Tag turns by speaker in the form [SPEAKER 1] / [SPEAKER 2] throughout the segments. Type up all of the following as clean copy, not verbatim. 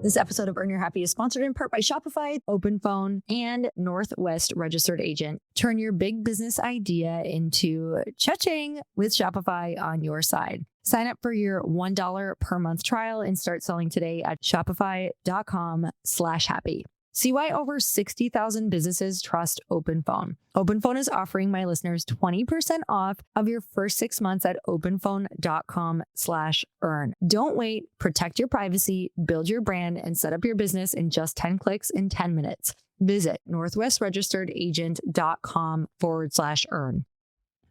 [SPEAKER 1] This episode of Earn Your Happy is sponsored in part by Shopify, OpenPhone, and Northwest Registered Agent. Turn your big business idea into cha-ching with Shopify on your side. Sign up for your $1 per month trial and start selling today at shopify.com/happy. See why over 60,000 businesses trust OpenPhone. OpenPhone is offering my listeners 20% off of your first 6 months at openphone.com/earn. Don't wait. Protect your privacy, build your brand, and set up your business in just 10 clicks in 10 minutes. Visit northwestregisteredagent.com/earn.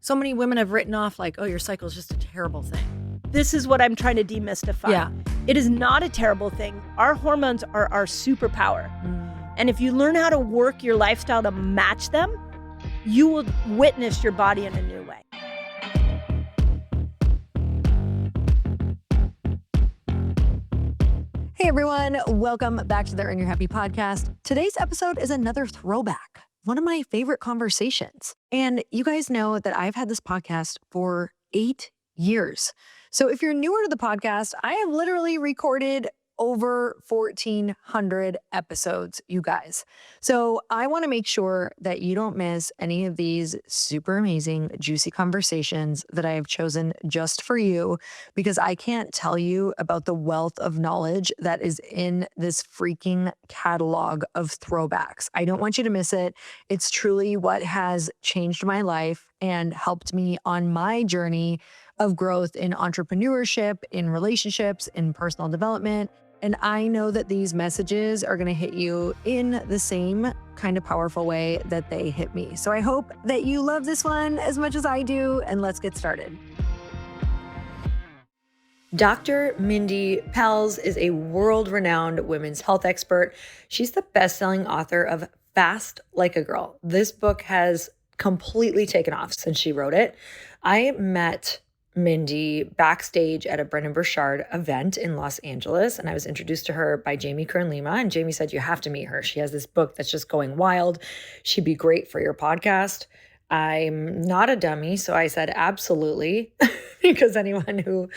[SPEAKER 2] So many women have written off like, oh, your cycle is just a terrible thing.
[SPEAKER 3] This is what I'm trying to demystify.
[SPEAKER 2] Yeah.
[SPEAKER 3] It is not a terrible thing. Our hormones are our superpower. And if you learn how to work your lifestyle to match them, you will witness your body in a new way.
[SPEAKER 1] Hey everyone, welcome back to the Earn Your Happy podcast. Today's episode is another throwback, one of my favorite conversations. And you guys know that I've had this podcast for 8 years. So if you're newer to the podcast, I have literally recorded over 1,400 episodes, you guys. So I want to make sure that you don't miss any of these super amazing, juicy conversations that I have chosen just for you, because I can't tell you about the wealth of knowledge that is in this freaking catalog of throwbacks. I don't want you to miss it. It's truly what has changed my life and helped me on my journey of growth in entrepreneurship, in relationships, in personal development. And I know that these messages are going to hit you in the same kind of powerful way that they hit me. So I hope that you love this one as much as I do, and let's get started. Dr. Mindy Pelz is a world-renowned women's health expert. She's the best-selling author of Fast Like a Girl. This book has completely taken off since she wrote it. I met Mindy backstage at a Brendan Burchard event in Los Angeles, and I was introduced to her by Jamie Kern-Lima, and Jamie said, you have to meet her. She has this book that's just going wild. She'd be great for your podcast. I'm not a dummy, so I said, absolutely, because anyone who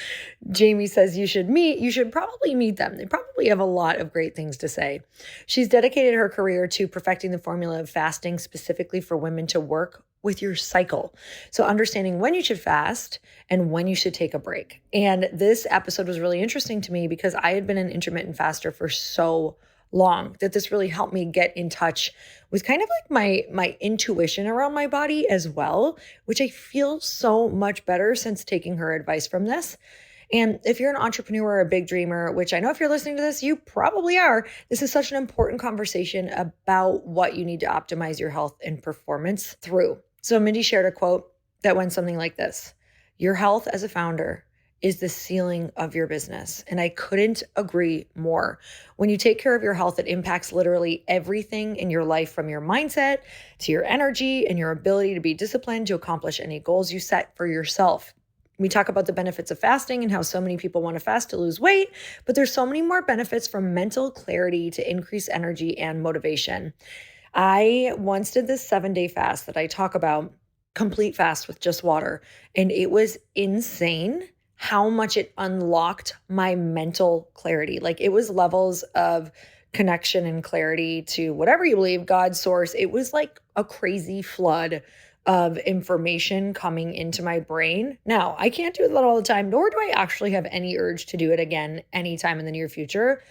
[SPEAKER 1] Jamie says you should meet, you should probably meet them. They probably have a lot of great things to say. She's dedicated her career to perfecting the formula of fasting specifically for women to work with your cycle. So understanding when you should fast and when you should take a break. And this episode was really interesting to me because I had been an intermittent faster for so long that this really helped me get in touch with kind of like my intuition around my body as well, which I feel so much better since taking her advice from this. And if you're an entrepreneur or a big dreamer, which I know if you're listening to this, you probably are, this is such an important conversation about what you need to optimize your health and performance through. So Mindy shared a quote that went something like this: your health as a founder is the ceiling of your business. And I couldn't agree more. When you take care of your health, it impacts literally everything in your life, from your mindset to your energy and your ability to be disciplined to accomplish any goals you set for yourself. We talk about the benefits of fasting and how so many people want to fast to lose weight, but there's so many more benefits, from mental clarity to increase energy and motivation. I once did this 7-day fast that I talk about, complete fast with just water, and it was insane how much it unlocked my mental clarity. Like, it was levels of connection and clarity to whatever you believe, God, source. It was like a crazy flood of information coming into my brain. Now, I can't do that all the time, nor do I actually have any urge to do it again anytime in the near future.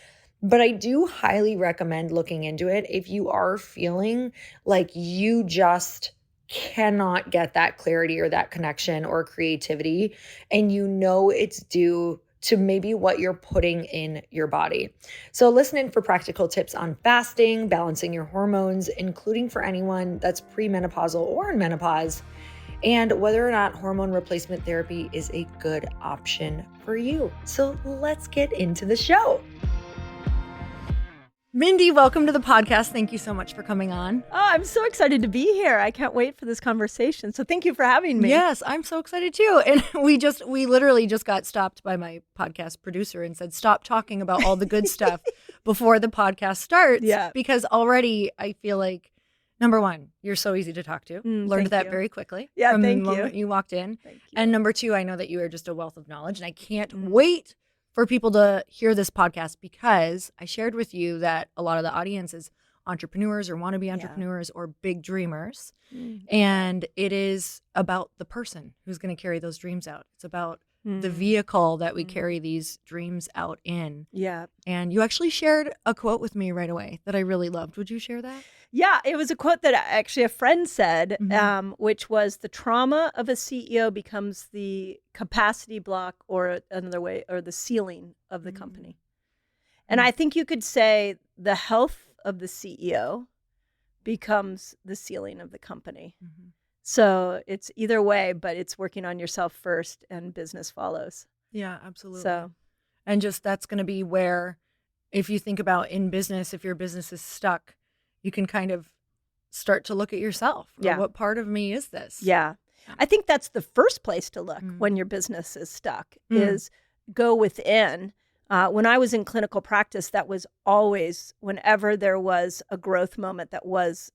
[SPEAKER 1] But I do highly recommend looking into it if you are feeling like you just cannot get that clarity or that connection or creativity, and you know it's due to maybe what you're putting in your body. So listen in for practical tips on fasting, balancing your hormones, including for anyone that's premenopausal or in menopause, and whether or not hormone replacement therapy is a good option for you. So let's get into the show. Mindy, welcome to the podcast. Thank you so much for coming on.
[SPEAKER 3] Oh, I'm so excited to be here. I can't wait for this conversation. So thank you for having me.
[SPEAKER 1] Yes, I'm so excited too. And we literally just got stopped by my podcast producer and said, stop talking about all the good stuff before the podcast starts.
[SPEAKER 3] Yeah.
[SPEAKER 1] Because already I feel like, number one, you're so easy to talk to. Learned that very quickly.
[SPEAKER 3] Yeah,
[SPEAKER 1] from
[SPEAKER 3] thank
[SPEAKER 1] the
[SPEAKER 3] you.
[SPEAKER 1] moment you walked in.
[SPEAKER 3] Thank you.
[SPEAKER 1] And number two, I know that you are just a wealth of knowledge, and I can't wait
[SPEAKER 2] for people to hear this podcast, because I shared with you that a lot of the audience is entrepreneurs or wannabe entrepreneurs or big dreamers. And it is about the person who's going to carry those dreams out. It's about the vehicle that we carry these dreams out in.
[SPEAKER 3] Yeah.
[SPEAKER 2] And you actually shared a quote with me right away that I really loved. Would you share that?
[SPEAKER 3] Yeah, it was a quote that actually a friend said, which was, the trauma of a CEO becomes the capacity block, or another way, or the ceiling of the company. And I think you could say the health of the CEO becomes the ceiling of the company. So it's either way, but it's working on yourself first and business follows.
[SPEAKER 2] Yeah, absolutely.
[SPEAKER 3] So,
[SPEAKER 2] and just that's going to be where, if you think about in business, if your business is stuck, you can kind of start to look at yourself.
[SPEAKER 3] Yeah.
[SPEAKER 2] What part of me is this?
[SPEAKER 3] yeah. I think that's the first place to look when your business is stuck, is go within. When I was in clinical practice, that was always, whenever there was a growth moment that was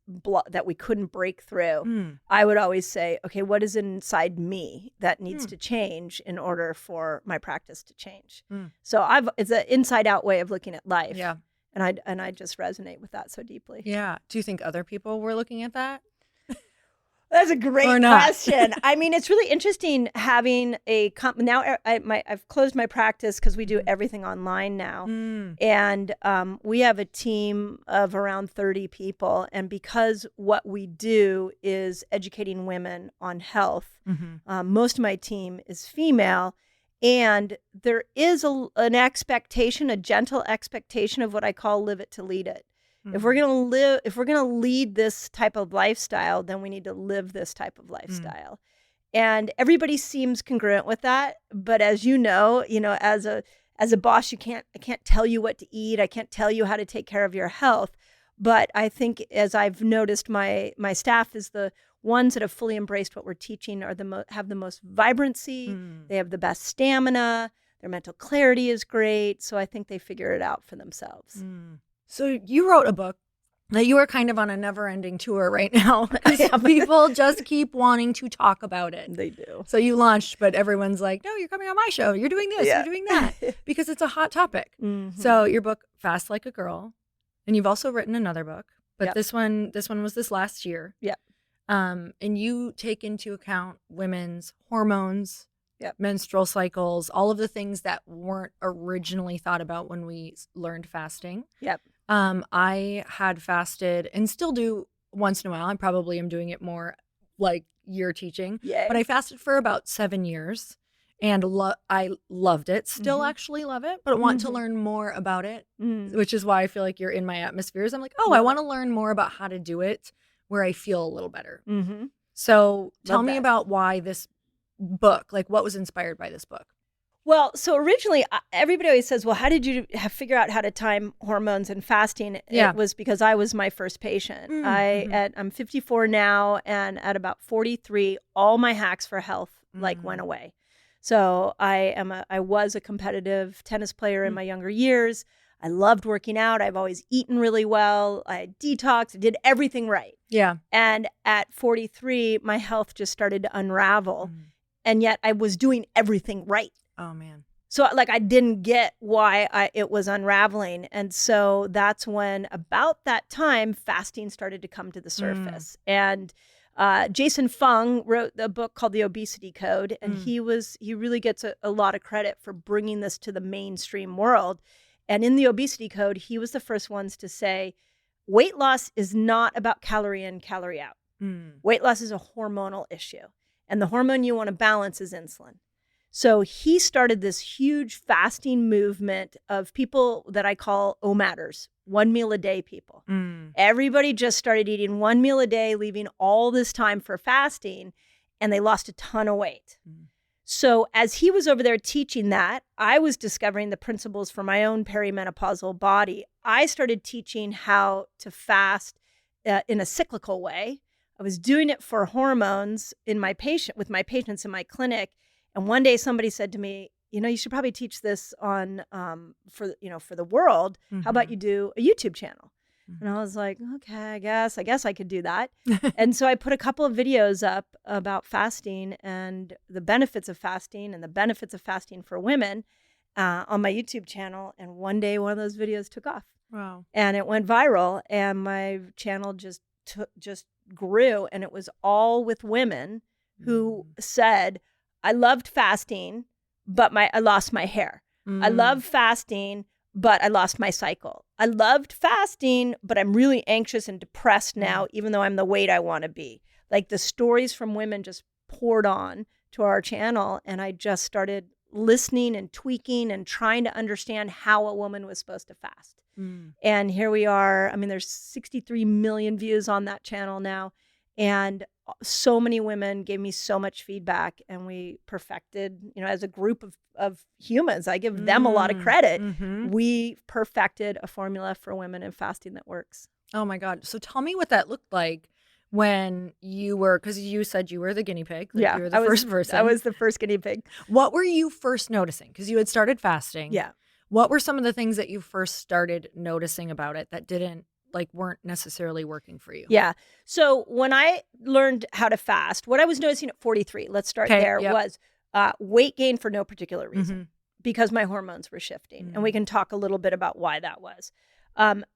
[SPEAKER 3] that we couldn't break through, I would always say, okay, what is inside me that needs to change in order for my practice to change? So it's an inside out way of looking at life.
[SPEAKER 2] Yeah.
[SPEAKER 3] And I just resonate with that so deeply.
[SPEAKER 2] Yeah. Do you think other people were looking at that?
[SPEAKER 3] That's a great
[SPEAKER 2] Or not.
[SPEAKER 3] question. I mean, it's really interesting having a now. I've closed my practice because we do everything online now, and we have a team of around 30 people. And because what we do is educating women on health, most of my team is female, and there is an expectation, a gentle expectation of what I call live it to lead it. If we're gonna lead this type of lifestyle, then we need to live this type of lifestyle. And everybody seems congruent with that. But as you know, as a boss, I can't tell you what to eat. I can't tell you how to take care of your health. But I think, as I've noticed, my staff is the ones that have fully embraced what we're teaching are have the most vibrancy. They have the best stamina. Their mental clarity is great. So I think they figure it out for themselves.
[SPEAKER 2] So you wrote a book that you are kind of on a never-ending tour right now, because people just keep wanting to talk about it.
[SPEAKER 3] They do.
[SPEAKER 2] So you launched, but everyone's like, no, you're coming on my show. You're doing this,
[SPEAKER 3] Yeah.
[SPEAKER 2] you're doing that, because it's a hot topic. So your book, Fast Like a Girl, and you've also written another book, but
[SPEAKER 3] Yep.
[SPEAKER 2] this one was this last year.
[SPEAKER 3] Yep.
[SPEAKER 2] And you take into account women's hormones,
[SPEAKER 3] Yep.
[SPEAKER 2] menstrual cycles, all of the things that weren't originally thought about when we learned fasting.
[SPEAKER 3] Yep.
[SPEAKER 2] I had fasted and still do once in a while. I probably am doing it more like you're teaching.
[SPEAKER 3] Yay.
[SPEAKER 2] But I fasted for about 7 years, and I loved it. Still actually love it, but I want to learn more about it, which is why I feel like you're in my atmospheres. I'm like, I want to learn more about how to do it where I feel a little better. So tell me
[SPEAKER 3] that.
[SPEAKER 2] about why this book, like what was inspired by this book?
[SPEAKER 3] Well, so originally, everybody always says, well, how did you figure out how to time hormones and fasting?
[SPEAKER 2] Yeah.
[SPEAKER 3] It was because I was my first patient. I'm 54 now, and at about 43, all my hacks for health went away. So I was a competitive tennis player in my younger years. I loved working out. I've always eaten really well. I detoxed. I did everything right.
[SPEAKER 2] Yeah.
[SPEAKER 3] And at 43, my health just started to unravel. And yet I was doing everything right.
[SPEAKER 2] Oh, man.
[SPEAKER 3] So I didn't get why it was unraveling. And so that's when, about that time, fasting started to come to the surface. And Jason Fung wrote a book called The Obesity Code. And he really gets a lot of credit for bringing this to the mainstream world. And in The Obesity Code, he was the first ones to say, weight loss is not about calorie in, calorie out. Weight loss is a hormonal issue. And the hormone you want to balance is insulin. So he started this huge fasting movement of people that I call OMADers, 1 meal a day people. Everybody just started eating 1 meal a day, leaving all this time for fasting, and they lost a ton of weight. So as he was over there teaching that, I was discovering the principles for my own perimenopausal body. I started teaching how to fast in a cyclical way. I was doing it for hormones with my patients in my clinic. And one day somebody said to me, you should probably teach this on for the world. How about you do a YouTube channel? And I was like, okay, I guess I could do that. And so I put a couple of videos up about fasting and the benefits of fasting and the benefits of fasting for women. on my YouTube channel. And one day, one of those videos took off.
[SPEAKER 2] Wow.
[SPEAKER 3] And it went viral. And my channel just grew. And it was all with women who said, I loved fasting, but I lost my hair. I love fasting, but I lost my cycle. I loved fasting, but I'm really anxious and depressed now, even though I'm the weight I want to be. Like the stories from women just poured on to our channel. And I just started listening and tweaking and trying to understand how a woman was supposed to fast. And here we are. I mean, there's 63 million views on that channel now. And so many women gave me so much feedback, and we perfected, as a group of humans, I give them a lot of credit. We perfected a formula for women in fasting that works.
[SPEAKER 2] Oh my God. So tell me what that looked like when you were, because you said you were the guinea pig. Like you were the first person.
[SPEAKER 3] I was the first guinea pig.
[SPEAKER 2] What were you first noticing? Because you had started fasting.
[SPEAKER 3] Yeah.
[SPEAKER 2] What were some of the things that you first started noticing about it that weren't necessarily working for you?
[SPEAKER 3] Yeah. So when I learned how to fast, what I was noticing at 43, let's start there, was weight gain for no particular reason because my hormones were shifting. And we can talk a little bit about why that was.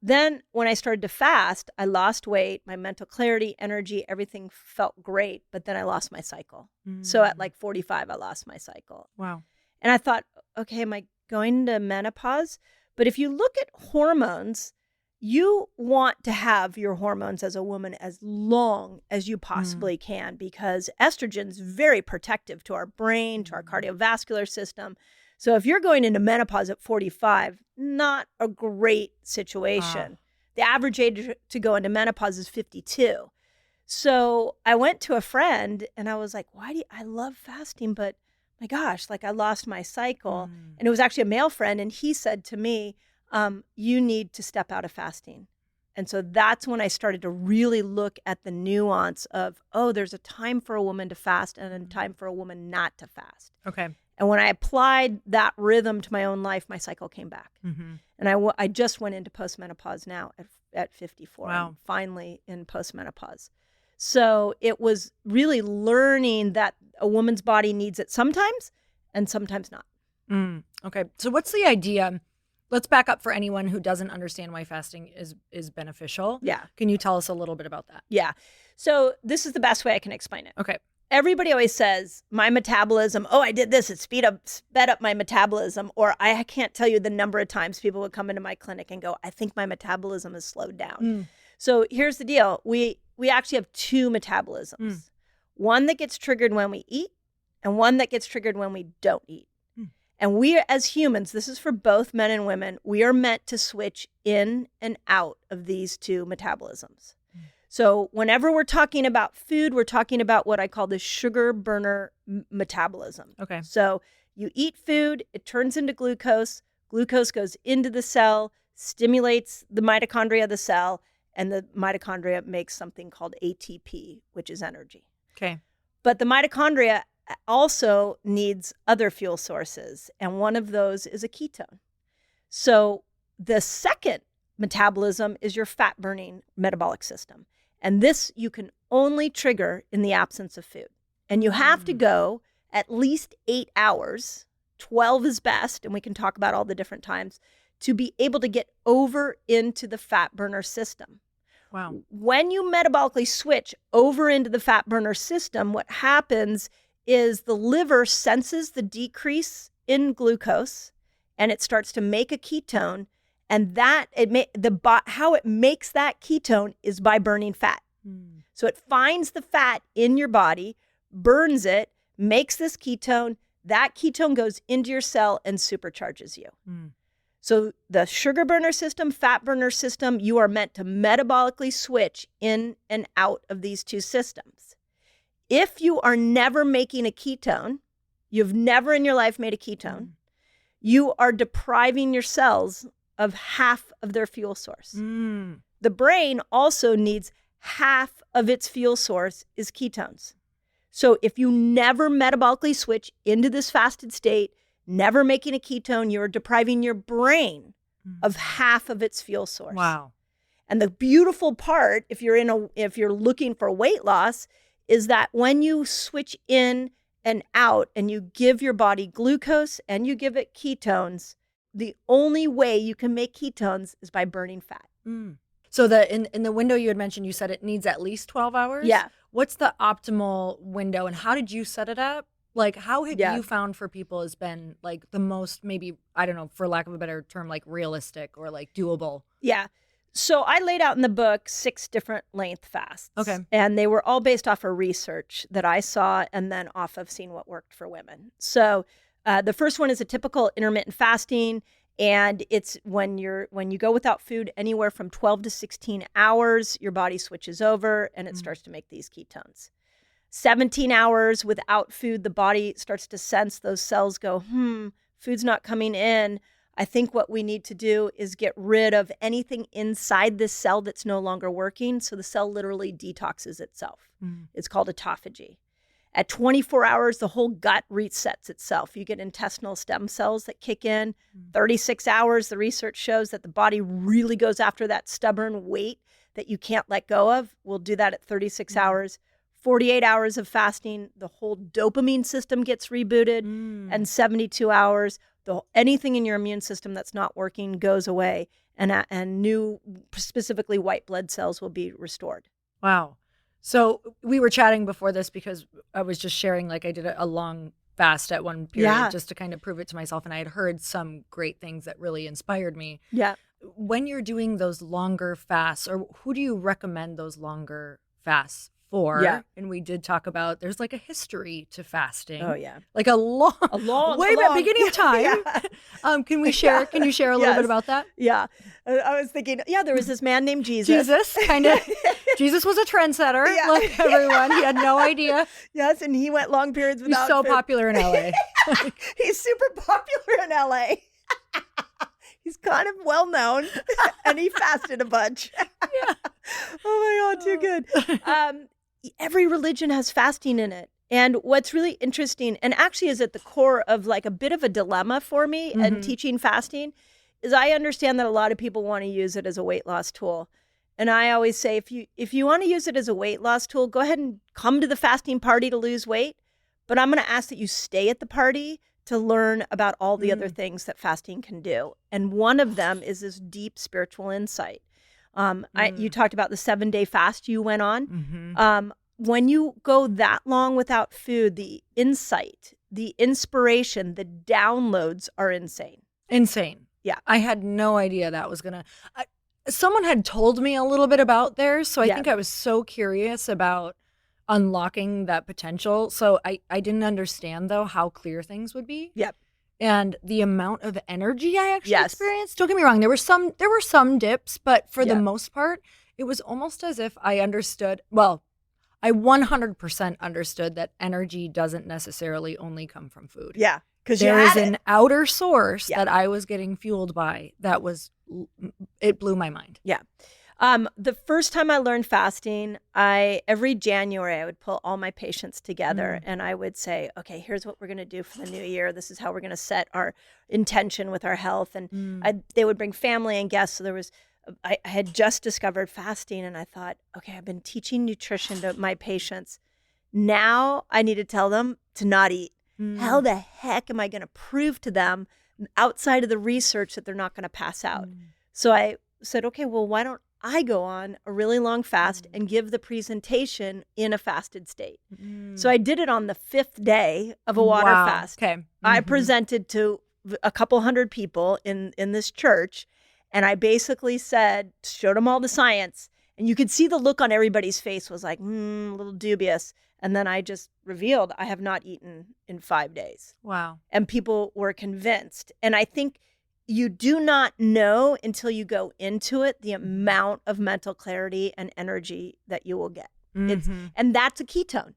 [SPEAKER 3] Then when I started to fast, I lost weight, my mental clarity, energy, everything felt great. But then I lost my cycle. So at like 45, I lost my cycle.
[SPEAKER 2] Wow.
[SPEAKER 3] And I thought, okay, am I going into menopause? But if you look at hormones, you want to have your hormones as a woman as long as you possibly can, because estrogen's very protective to our brain, to our cardiovascular system. So if you're going into menopause at 45, not a great situation. The average age to go into menopause is 52. So I went to a friend and I was like, I love fasting, but my gosh, like I lost my cycle. And it was actually a male friend. And he said to me, you need to step out of fasting. And so that's when I started to really look at the nuance of, there's a time for a woman to fast and a time for a woman not to fast.
[SPEAKER 2] Okay.
[SPEAKER 3] And when I applied that rhythm to my own life, my cycle came back. And I just went into postmenopause now at 54.
[SPEAKER 2] Wow.
[SPEAKER 3] I'm finally in postmenopause. So it was really learning that a woman's body needs it sometimes and sometimes not.
[SPEAKER 2] Okay. So what's the idea? Let's back up for anyone who doesn't understand why fasting is beneficial.
[SPEAKER 3] Yeah.
[SPEAKER 2] Can you tell us a little bit about that?
[SPEAKER 3] Yeah. So this is the best way I can explain it.
[SPEAKER 2] Okay.
[SPEAKER 3] Everybody always says my metabolism, I did this, it sped up my metabolism. Or I can't tell you the number of times people would come into my clinic and go, I think my metabolism has slowed down. So here's the deal. We actually have two metabolisms. One that gets triggered when we eat and one that gets triggered when we don't eat. And we as humans, this is for both men and women, we are meant to switch in and out of these two metabolisms. So whenever we're talking about food, we're talking about what I call the sugar burner metabolism.
[SPEAKER 2] Okay.
[SPEAKER 3] So you eat food, it turns into glucose. Glucose goes into the cell, stimulates the mitochondria of the cell, and the mitochondria makes something called ATP, which is energy.
[SPEAKER 2] Okay.
[SPEAKER 3] But the mitochondria also needs other fuel sources, and one of those is a ketone. So the second metabolism is your fat burning metabolic system. And this you can only trigger in the absence of food. And you have to go at least 8 hours, 12 is best, and we can talk about all the different times, to be able to get over into the fat burner system.
[SPEAKER 2] Wow.
[SPEAKER 3] When you metabolically switch over into the fat burner system, what happens is the liver senses the decrease in glucose and it starts to make a ketone. And how it makes that ketone is by burning fat. So it finds the fat in your body, burns it, makes this ketone. That ketone goes into your cell and supercharges you. So the sugar burner system, fat burner system, you are meant to metabolically switch in and out of these two systems. If you are never making a ketone, you've never in your life made a ketone, you are depriving your cells of half of their fuel source. The brain also needs half of its fuel source is ketones. So if you never metabolically switch into this fasted state, never making a ketone, you're depriving your brain of half of its fuel source.
[SPEAKER 2] Wow.
[SPEAKER 3] And the beautiful part, if you're looking for weight loss, is that when you switch in and out and you give your body glucose and you give it ketones, the only way you can make ketones is by burning fat.
[SPEAKER 2] So in the window you had mentioned, you said it needs at least 12 hours.
[SPEAKER 3] Yeah.
[SPEAKER 2] What's the optimal window and how did you set it up? Like, how have you found for people has been like the most, maybe, I don't know, for lack of a better term, like realistic or like doable?
[SPEAKER 3] Yeah. So I laid out in the book 6 different length fasts.
[SPEAKER 2] Okay.
[SPEAKER 3] And they were all based off of research that I saw and then off of seeing what worked for women. So the first one is a typical intermittent fasting. And it's when you go without food anywhere from 12 to 16 hours, your body switches over and it starts to make these ketones. 17 hours without food, the body starts to sense those cells go, food's not coming in. I think what we need to do is get rid of anything inside this cell that's no longer working. So the cell literally detoxes itself. It's called autophagy. At 24 hours, the whole gut resets itself. You get intestinal stem cells that kick in. 36 hours, the research shows that the body really goes after that stubborn weight that you can't let go of. We'll do that at 36 hours. 48 hours of fasting, the whole dopamine system gets rebooted. And 72 hours, anything in your immune system that's not working goes away. And new, specifically white blood cells will be restored.
[SPEAKER 2] Wow. So we were chatting before this because I was just sharing, like I did a long fast at one period just to kind of prove it to myself. And I had heard some great things that really inspired me.
[SPEAKER 3] Yeah.
[SPEAKER 2] When you're doing those longer fasts, or who do you recommend those longer fasts for?
[SPEAKER 3] Yeah.
[SPEAKER 2] And we did talk about there's like a history to fasting.
[SPEAKER 3] Oh yeah.
[SPEAKER 2] Like a long way back beginning of time. Can you share a little bit about that?
[SPEAKER 3] Yeah. I was thinking, there was this man named Jesus.
[SPEAKER 2] Jesus was a trendsetter, like everyone. He had no idea.
[SPEAKER 3] Yes, and he went long periods without
[SPEAKER 2] He's so
[SPEAKER 3] food.
[SPEAKER 2] popular in LA.
[SPEAKER 3] He's super popular in LA. He's kind of well known, and he fasted a bunch.
[SPEAKER 2] Yeah.
[SPEAKER 3] Oh my God, too good. Every religion has fasting in it. And what's really interesting, and actually is at the core of like a bit of a dilemma for me and teaching fasting, is I understand that a lot of people want to use it as a weight loss tool. And I always say, if you want to use it as a weight loss tool, go ahead and come to the fasting party to lose weight. But I'm going to ask that you stay at the party to learn about all the other things that fasting can do. And one of them is this deep spiritual insight. You talked about the 7-day fast you went on. When you go that long without food, the insight, the inspiration, the downloads are insane.
[SPEAKER 2] Insane.
[SPEAKER 3] Yeah.
[SPEAKER 2] I had no idea that was going to... Someone had told me a little bit about theirs, so I think I was so curious about unlocking that potential. So I didn't understand, though, how clear things would be.
[SPEAKER 3] Yep.
[SPEAKER 2] And the amount of energy I actually experienced. Don't get me wrong, there were some dips, but for the most part, it was almost as if I understood, well, I 100% understood that energy doesn't necessarily only come from food.
[SPEAKER 3] Yeah. Because
[SPEAKER 2] there is an outer source that I was getting fueled by it blew my mind.
[SPEAKER 3] Yeah. The first time I learned fasting, every January I would pull all my patients together and I would say, okay, here's what we're going to do for the new year. This is how we're going to set our intention with our health. And they would bring family and guests. So I had just discovered fasting and I thought, okay, I've been teaching nutrition to my patients. Now I need to tell them to not eat. How the heck am I going to prove to them outside of the research that they're not going to pass out? So I said, okay, well, why don't I go on a really long fast and give the presentation in a fasted state? So I did it on the 5th day of a water fast.
[SPEAKER 2] Okay.
[SPEAKER 3] I presented to a couple hundred people in this church, and I basically showed them all the science, and you could see the look on everybody's face was like, a little dubious. And then I just revealed I have not eaten in 5 days.
[SPEAKER 2] Wow.
[SPEAKER 3] And people were convinced. And I think you do not know until you go into it the amount of mental clarity and energy that you will get. And that's a ketone.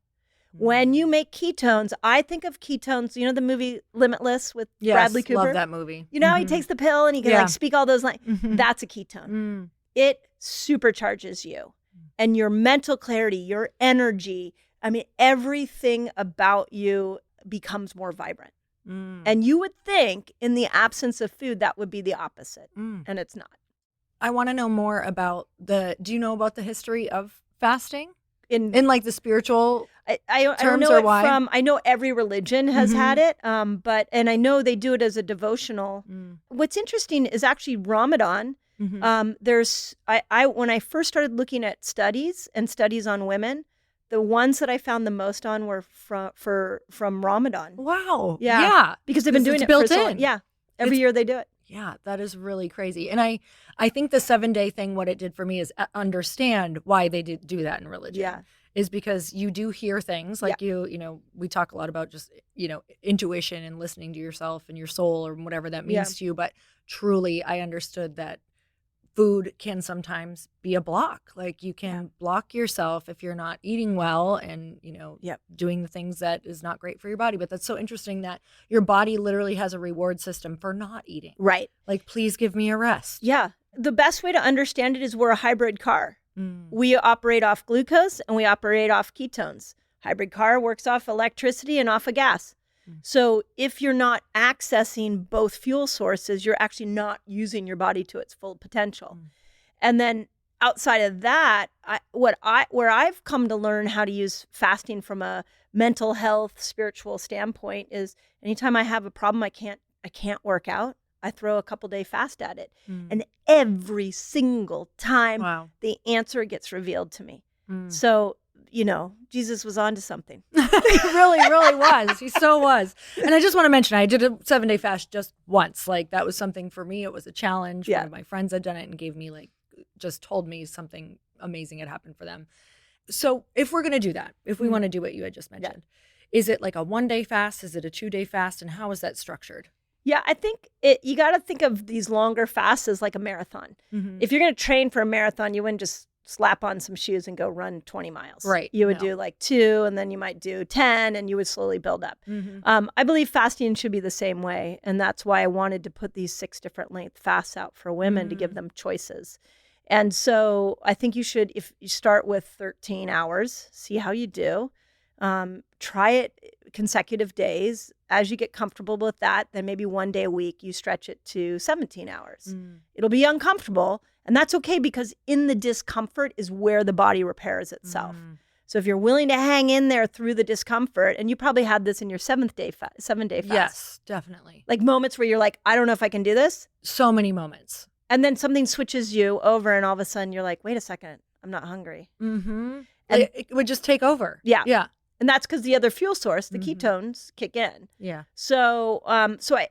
[SPEAKER 3] When you make ketones, I think of ketones, you know the movie Limitless with Bradley Cooper?
[SPEAKER 2] Yes, love that movie.
[SPEAKER 3] You know how he takes the pill and he can like speak all those lines? That's a ketone. It supercharges you. And your mental clarity, your energy, I mean, everything about you becomes more vibrant. And you would think in the absence of food, that would be the opposite. And it's not.
[SPEAKER 2] I want to know more about do you know about the history of fasting? in like the spiritual
[SPEAKER 3] I don't
[SPEAKER 2] terms
[SPEAKER 3] know
[SPEAKER 2] or
[SPEAKER 3] it
[SPEAKER 2] why?
[SPEAKER 3] from. I know every religion has had it, and I know they do it as a devotional. What's interesting is actually Ramadan. There's when I first started looking at studies on women, the ones that I found the most on were from Ramadan.
[SPEAKER 2] Wow.
[SPEAKER 3] Yeah. Because they've been doing
[SPEAKER 2] it's
[SPEAKER 3] it
[SPEAKER 2] built
[SPEAKER 3] for so long.
[SPEAKER 2] in.
[SPEAKER 3] Yeah, every year they do it.
[SPEAKER 2] Yeah, that is really crazy. And I think the 7-day thing, what it did for me is understand why they did do that in religion.
[SPEAKER 3] Yeah.
[SPEAKER 2] Is because you do hear things like we talk a lot about just, intuition and listening to yourself and your soul or whatever that means to you. But truly, I understood that food can sometimes be a block. Like you can block yourself if you're not eating well and, doing the things that is not great for your body. But that's so interesting that your body literally has a reward system for not eating.
[SPEAKER 3] Right.
[SPEAKER 2] Like, please give me a rest.
[SPEAKER 3] Yeah. The best way to understand it is we're a hybrid car. We operate off glucose and we operate off ketones. Hybrid car works off electricity and off of gas. So if you're not accessing both fuel sources, you're actually not using your body to its full potential. And then outside of that, where I've come to learn how to use fasting from a mental health, spiritual standpoint is anytime I have a problem, I can't work out, I throw a couple-day fast at it. And every single time the answer gets revealed to me. So, Jesus was onto something.
[SPEAKER 2] He really, really was. He so was. And I just want to mention, I did a 7-day fast just once. Like that was something for me. It was a challenge. One of my friends had done it and gave me just told me something amazing had happened for them. So if we're going to do that, if we want to do what you had just mentioned, is it like a 1-day fast? Is it a 2-day fast? And how is that structured?
[SPEAKER 3] Yeah, I think you got to think of these longer fasts as like a marathon. If you're going to train for a marathon, you wouldn't just slap on some shoes and go run 20 miles.
[SPEAKER 2] Right.
[SPEAKER 3] You would do like 2 and then you might do 10 and you would slowly build up. I believe fasting should be the same way. And that's why I wanted to put these 6 different length fasts out for women to give them choices. And so I think you should, if you start with 13 hours, see how you do. Try it consecutive days. As you get comfortable with that, then maybe 1 day a week, you stretch it to 17 hours. It'll be uncomfortable, and that's okay because in the discomfort is where the body repairs itself. So if you're willing to hang in there through the discomfort, and you probably had this in your 7-day fast.
[SPEAKER 2] Yes, definitely.
[SPEAKER 3] Like moments where you're like, I don't know if I can do this.
[SPEAKER 2] So many moments.
[SPEAKER 3] And then something switches you over and all of a sudden you're like, wait a second, I'm not hungry.
[SPEAKER 2] And it would just take over.
[SPEAKER 3] Yeah. And that's because the other fuel source, the ketones, kick in.
[SPEAKER 2] Yeah.
[SPEAKER 3] So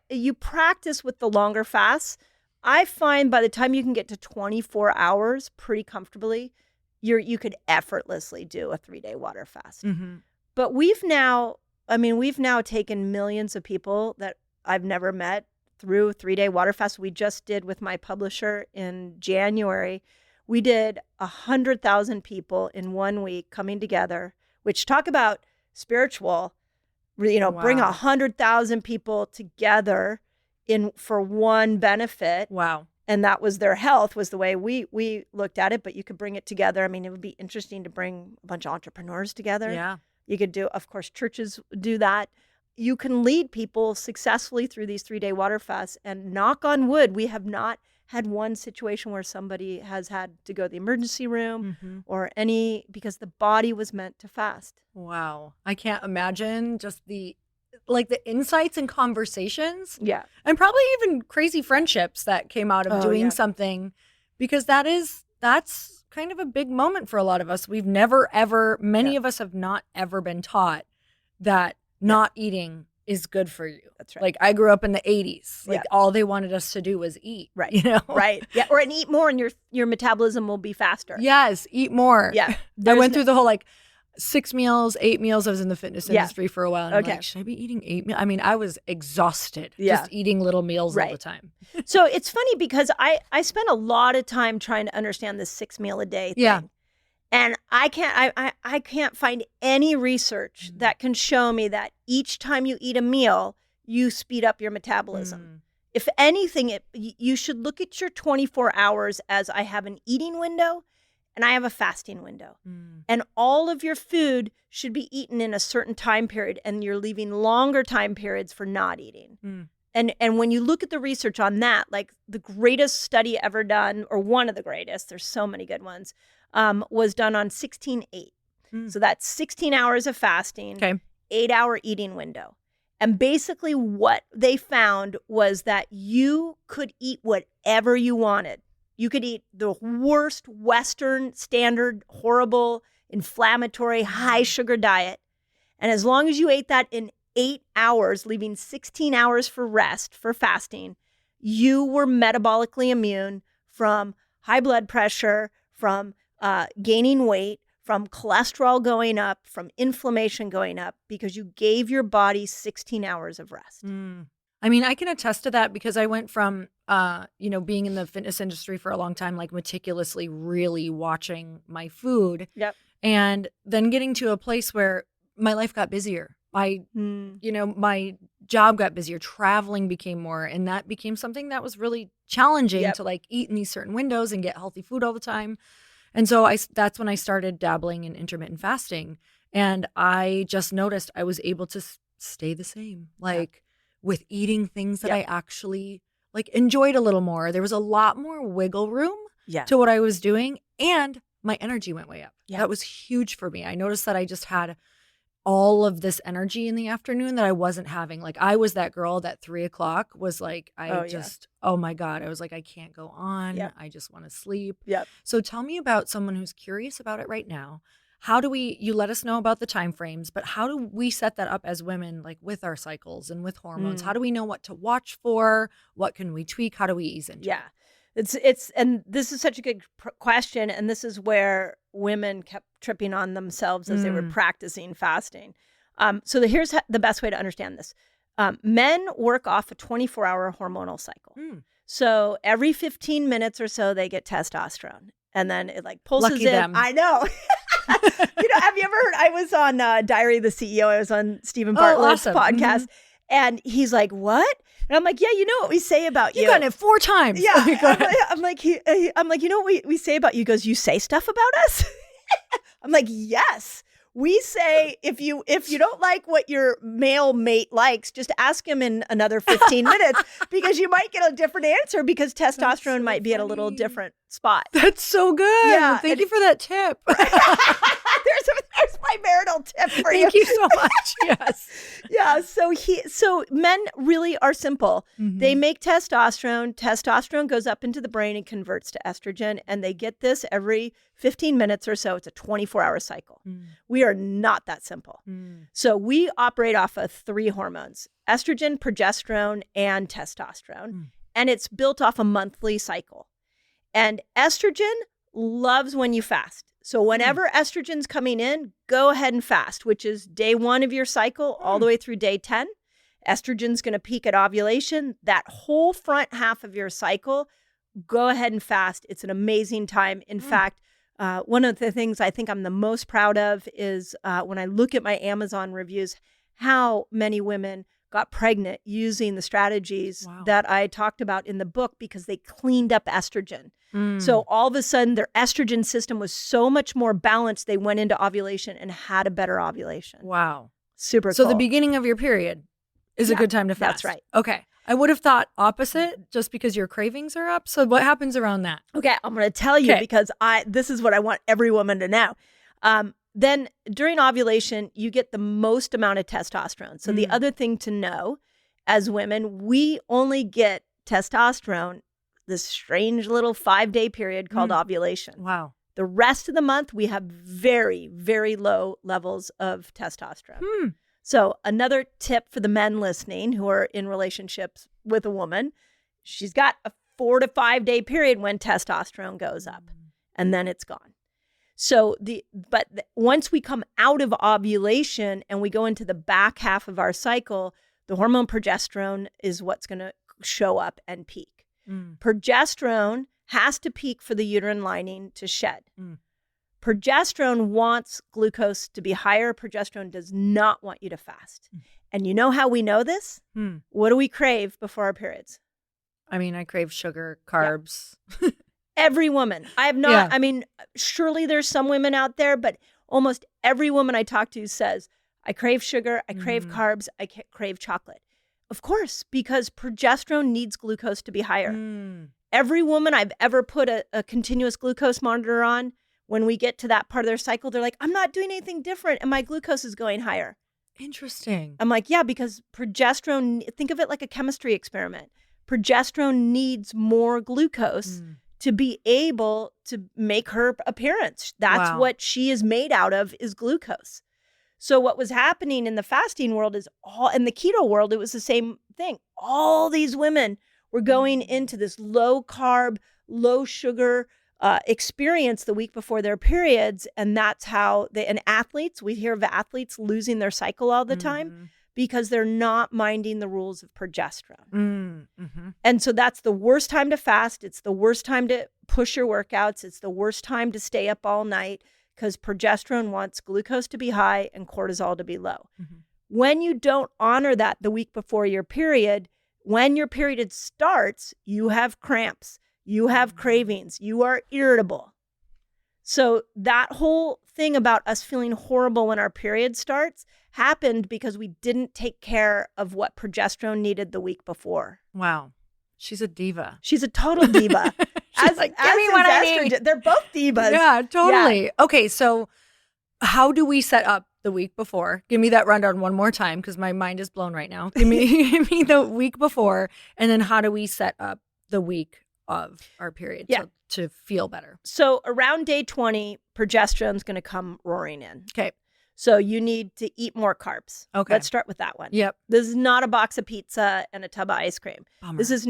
[SPEAKER 3] you practice with the longer fasts. I find by the time you can get to 24 hours pretty comfortably, you could effortlessly do a 3-day water fast. But we've now taken millions of people that I've never met through 3-day water fast. We just did with my publisher in January. We did 100,000 people in 1 week coming together, which talk about spiritual, bring 100,000 people together for one benefit.
[SPEAKER 2] Wow.
[SPEAKER 3] And that was their health was the way we looked at it, but you could bring it together. I mean, it would be interesting to bring a bunch of entrepreneurs together.
[SPEAKER 2] Yeah.
[SPEAKER 3] You could do, of course, churches do that. You can lead people successfully through these 3-day water fasts, and knock on wood, we have not had one situation where somebody has had to go to the emergency room or because the body was meant to fast.
[SPEAKER 2] Wow. I can't imagine just the insights and conversations.
[SPEAKER 3] Yeah.
[SPEAKER 2] And probably even crazy friendships that came out of doing something, because that's kind of a big moment for a lot of us. We've never ever, many of us have not ever been taught that not eating is good for you.
[SPEAKER 3] That's right.
[SPEAKER 2] Like I grew up in the 80s. Like all they wanted us to do was eat.
[SPEAKER 3] Right. Right. Yeah. Or eat more and your metabolism will be faster.
[SPEAKER 2] Yes. Eat more.
[SPEAKER 3] Yeah.
[SPEAKER 2] I went through the whole 6 meals, 8 meals. I was in the fitness industry for a while. And I'm like, should I be eating 8 meals? I mean, I was exhausted just eating little meals all the time.
[SPEAKER 3] So it's funny because I spent a lot of time trying to understand this 6 meal a day thing.
[SPEAKER 2] Yeah.
[SPEAKER 3] And I can't find any research that can show me that each time you eat a meal, you speed up your metabolism. If anything, you should look at your 24 hours as I have an eating window and I have a fasting window. And all of your food should be eaten in a certain time period, and you're leaving longer time periods for not eating. And when you look at the research on that, like the greatest study ever done, or one of the greatest, there's so many good ones, was done on 16/8. So that's 16 hours of fasting, 8-hour eating window. And basically what they found was that you could eat whatever you wanted. You could eat the worst Western standard, horrible, inflammatory, high sugar diet. And as long as you ate that in 8 hours, leaving 16 hours for rest, for fasting, you were metabolically immune from high blood pressure, from gaining weight, from cholesterol going up, from inflammation going up, because you gave your body 16 hours of rest.
[SPEAKER 2] I mean, I can attest to that because I went from, being in the fitness industry for a long time, like meticulously really watching my food.
[SPEAKER 3] Yep.
[SPEAKER 2] And then getting to a place where my life got busier. My job got busier. Traveling became more. And that became something that was really challenging to like eat in these certain windows and get healthy food all the time. And so that's when I started dabbling in intermittent fasting. And I just noticed I was able to stay the same, with eating things that I actually enjoyed a little more. There was a lot more wiggle room to what I was doing. And my energy went way up. Yeah. That was huge for me. I noticed that I just had all of this energy in the afternoon that I wasn't having. I was that girl that 3 o'clock was oh my God. I was like, I can't go on. Yep. I just want to sleep.
[SPEAKER 3] Yep.
[SPEAKER 2] So tell me about someone who's curious about it right now. How do you let us know about the time frames, but how do we set that up as women, with our cycles and with hormones? How do we know what to watch for? What can we tweak? How do we ease into it?
[SPEAKER 3] And this is such a good question. And this is where women kept tripping on themselves as they were practicing fasting. So here's the best way to understand this. Men work off a 24-hour hormonal cycle. So every 15 minutes or so, they get testosterone. And then it pulses
[SPEAKER 2] Lucky
[SPEAKER 3] in.
[SPEAKER 2] Them.
[SPEAKER 3] I know. Have you ever heard? I was on Diary of the CEO. I was on Stephen Bartlett's podcast. And he's like, what? And I'm like, yeah, you know what we say about you.
[SPEAKER 2] You got it 4 times.
[SPEAKER 3] Yeah. I'm like, you know what we say about you? He goes, you say stuff about us? I'm like, yes. We say if you don't like what your male mate likes, just ask him in another 15 minutes because you might get a different answer because testosterone might be at a little different spot.
[SPEAKER 2] That's so good.
[SPEAKER 3] Yeah.
[SPEAKER 2] Thank you for that tip.
[SPEAKER 3] There's my marital tip for you.
[SPEAKER 2] Thank you so much. Yes.
[SPEAKER 3] Yeah. So men really are simple. They make testosterone. Testosterone goes up into the brain and converts to estrogen. And they get this every 15 minutes or so. It's a 24-hour cycle. We are not that simple. So we operate off of 3 hormones: estrogen, progesterone, and testosterone. And it's built off a monthly cycle. And estrogen loves when you fast. So whenever estrogen's coming in, go ahead and fast, which is day 1 of your cycle all the way through day 10. Estrogen's going to peak at ovulation. That whole front half of your cycle, go ahead and fast. It's an amazing time. In fact, one of the things I think I'm the most proud of is when I look at my Amazon reviews, how many women got pregnant using the strategies that I talked about in the book because they cleaned up estrogen. So all of a sudden, their estrogen system was so much more balanced. They went into ovulation and had a better ovulation.
[SPEAKER 2] Wow.
[SPEAKER 3] Super cool.
[SPEAKER 2] So the beginning of your period is a good time to fast.
[SPEAKER 3] That's right.
[SPEAKER 2] Okay. I would have thought opposite just because your cravings are up. So what happens around that?
[SPEAKER 3] Okay. I'm going to tell you because this is what I want every woman to know. Then during ovulation, you get the most amount of testosterone. So the other thing to know as women, we only get testosterone this strange little 5-day period called ovulation.
[SPEAKER 2] Wow.
[SPEAKER 3] The rest of the month, we have very, very low levels of testosterone. So another tip for the men listening who are in relationships with a woman, she's got a 4 to 5 day period when testosterone goes up and then it's gone. So once we come out of ovulation and we go into the back half of our cycle, the hormone progesterone is what's going to show up and peak. Progesterone has to peak for the uterine lining to shed. Progesterone wants glucose to be higher. Progesterone does not want you to fast. And you know how we know this? What do we crave before our periods?
[SPEAKER 2] I mean, I crave sugar, carbs.
[SPEAKER 3] Yeah. Every woman. I have not, I mean, surely there's some women out there, but almost every woman I talk to says, I crave sugar, I crave carbs, I crave chocolate. Of course, because progesterone needs glucose to be higher. Every woman I've ever put a continuous glucose monitor on, when we get to that part of their cycle, they're like, I'm not doing anything different and my glucose is going higher.
[SPEAKER 2] Interesting.
[SPEAKER 3] I'm like, yeah, because progesterone, think of it like a chemistry experiment. Progesterone needs more glucose to be able to make her appearance. That's what she is made out of, is glucose. So what was happening in the fasting world is in the keto world, it was the same thing. All these women were going into this low carb, low sugar experience the week before their periods. And that's how and athletes, we hear of athletes losing their cycle all the time because they're not minding the rules of progesterone. And so that's the worst time to fast. It's the worst time to push your workouts. It's the worst time to stay up all night because progesterone wants glucose to be high and cortisol to be low. When you don't honor that the week before your period, when your period starts, you have cramps, you have cravings, you are irritable. So that whole thing about us feeling horrible when our period starts happened because we didn't take care of what progesterone needed the week before.
[SPEAKER 2] Wow. She's a diva.
[SPEAKER 3] She's a total diva.
[SPEAKER 2] She's like, give me what I need.
[SPEAKER 3] They're both divas.
[SPEAKER 2] Yeah, totally. Yeah. Okay, so how do we set up the week before? Give me that rundown one more time because my mind is blown right now. Give me the week before, and then how do we set up the week of our period to feel better?
[SPEAKER 3] So around day 20, progesterone's going to come roaring in.
[SPEAKER 2] Okay.
[SPEAKER 3] So you need to eat more carbs.
[SPEAKER 2] Okay.
[SPEAKER 3] Let's start with that one.
[SPEAKER 2] Yep.
[SPEAKER 3] This is not a box of pizza and a tub of ice cream.
[SPEAKER 2] Bummer.
[SPEAKER 3] This is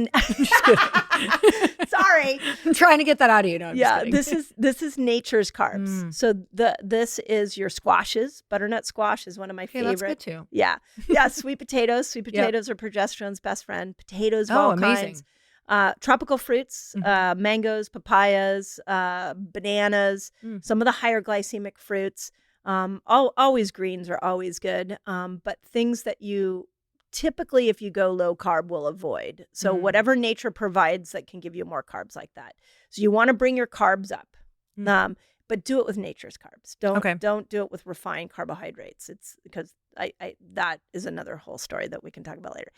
[SPEAKER 3] sorry.
[SPEAKER 2] I'm trying to get that out of you. No, I'm
[SPEAKER 3] this is nature's carbs. So this is your squashes. Butternut squash is one of my favorite.
[SPEAKER 2] That's good too.
[SPEAKER 3] Yeah. Yeah. Sweet potatoes. Sweet potatoes are progesterone's best friend. Potatoes of all
[SPEAKER 2] amazing.
[SPEAKER 3] kinds. Tropical fruits, mangoes, papayas, bananas, some of the higher glycemic fruits. Always greens are always good. But things that you typically, if you go low carb, will avoid. So whatever nature provides that can give you more carbs like that. So you want to bring your carbs up, but do it with nature's carbs. Don't do it with refined carbohydrates. It's because that is another whole story that we can talk about later.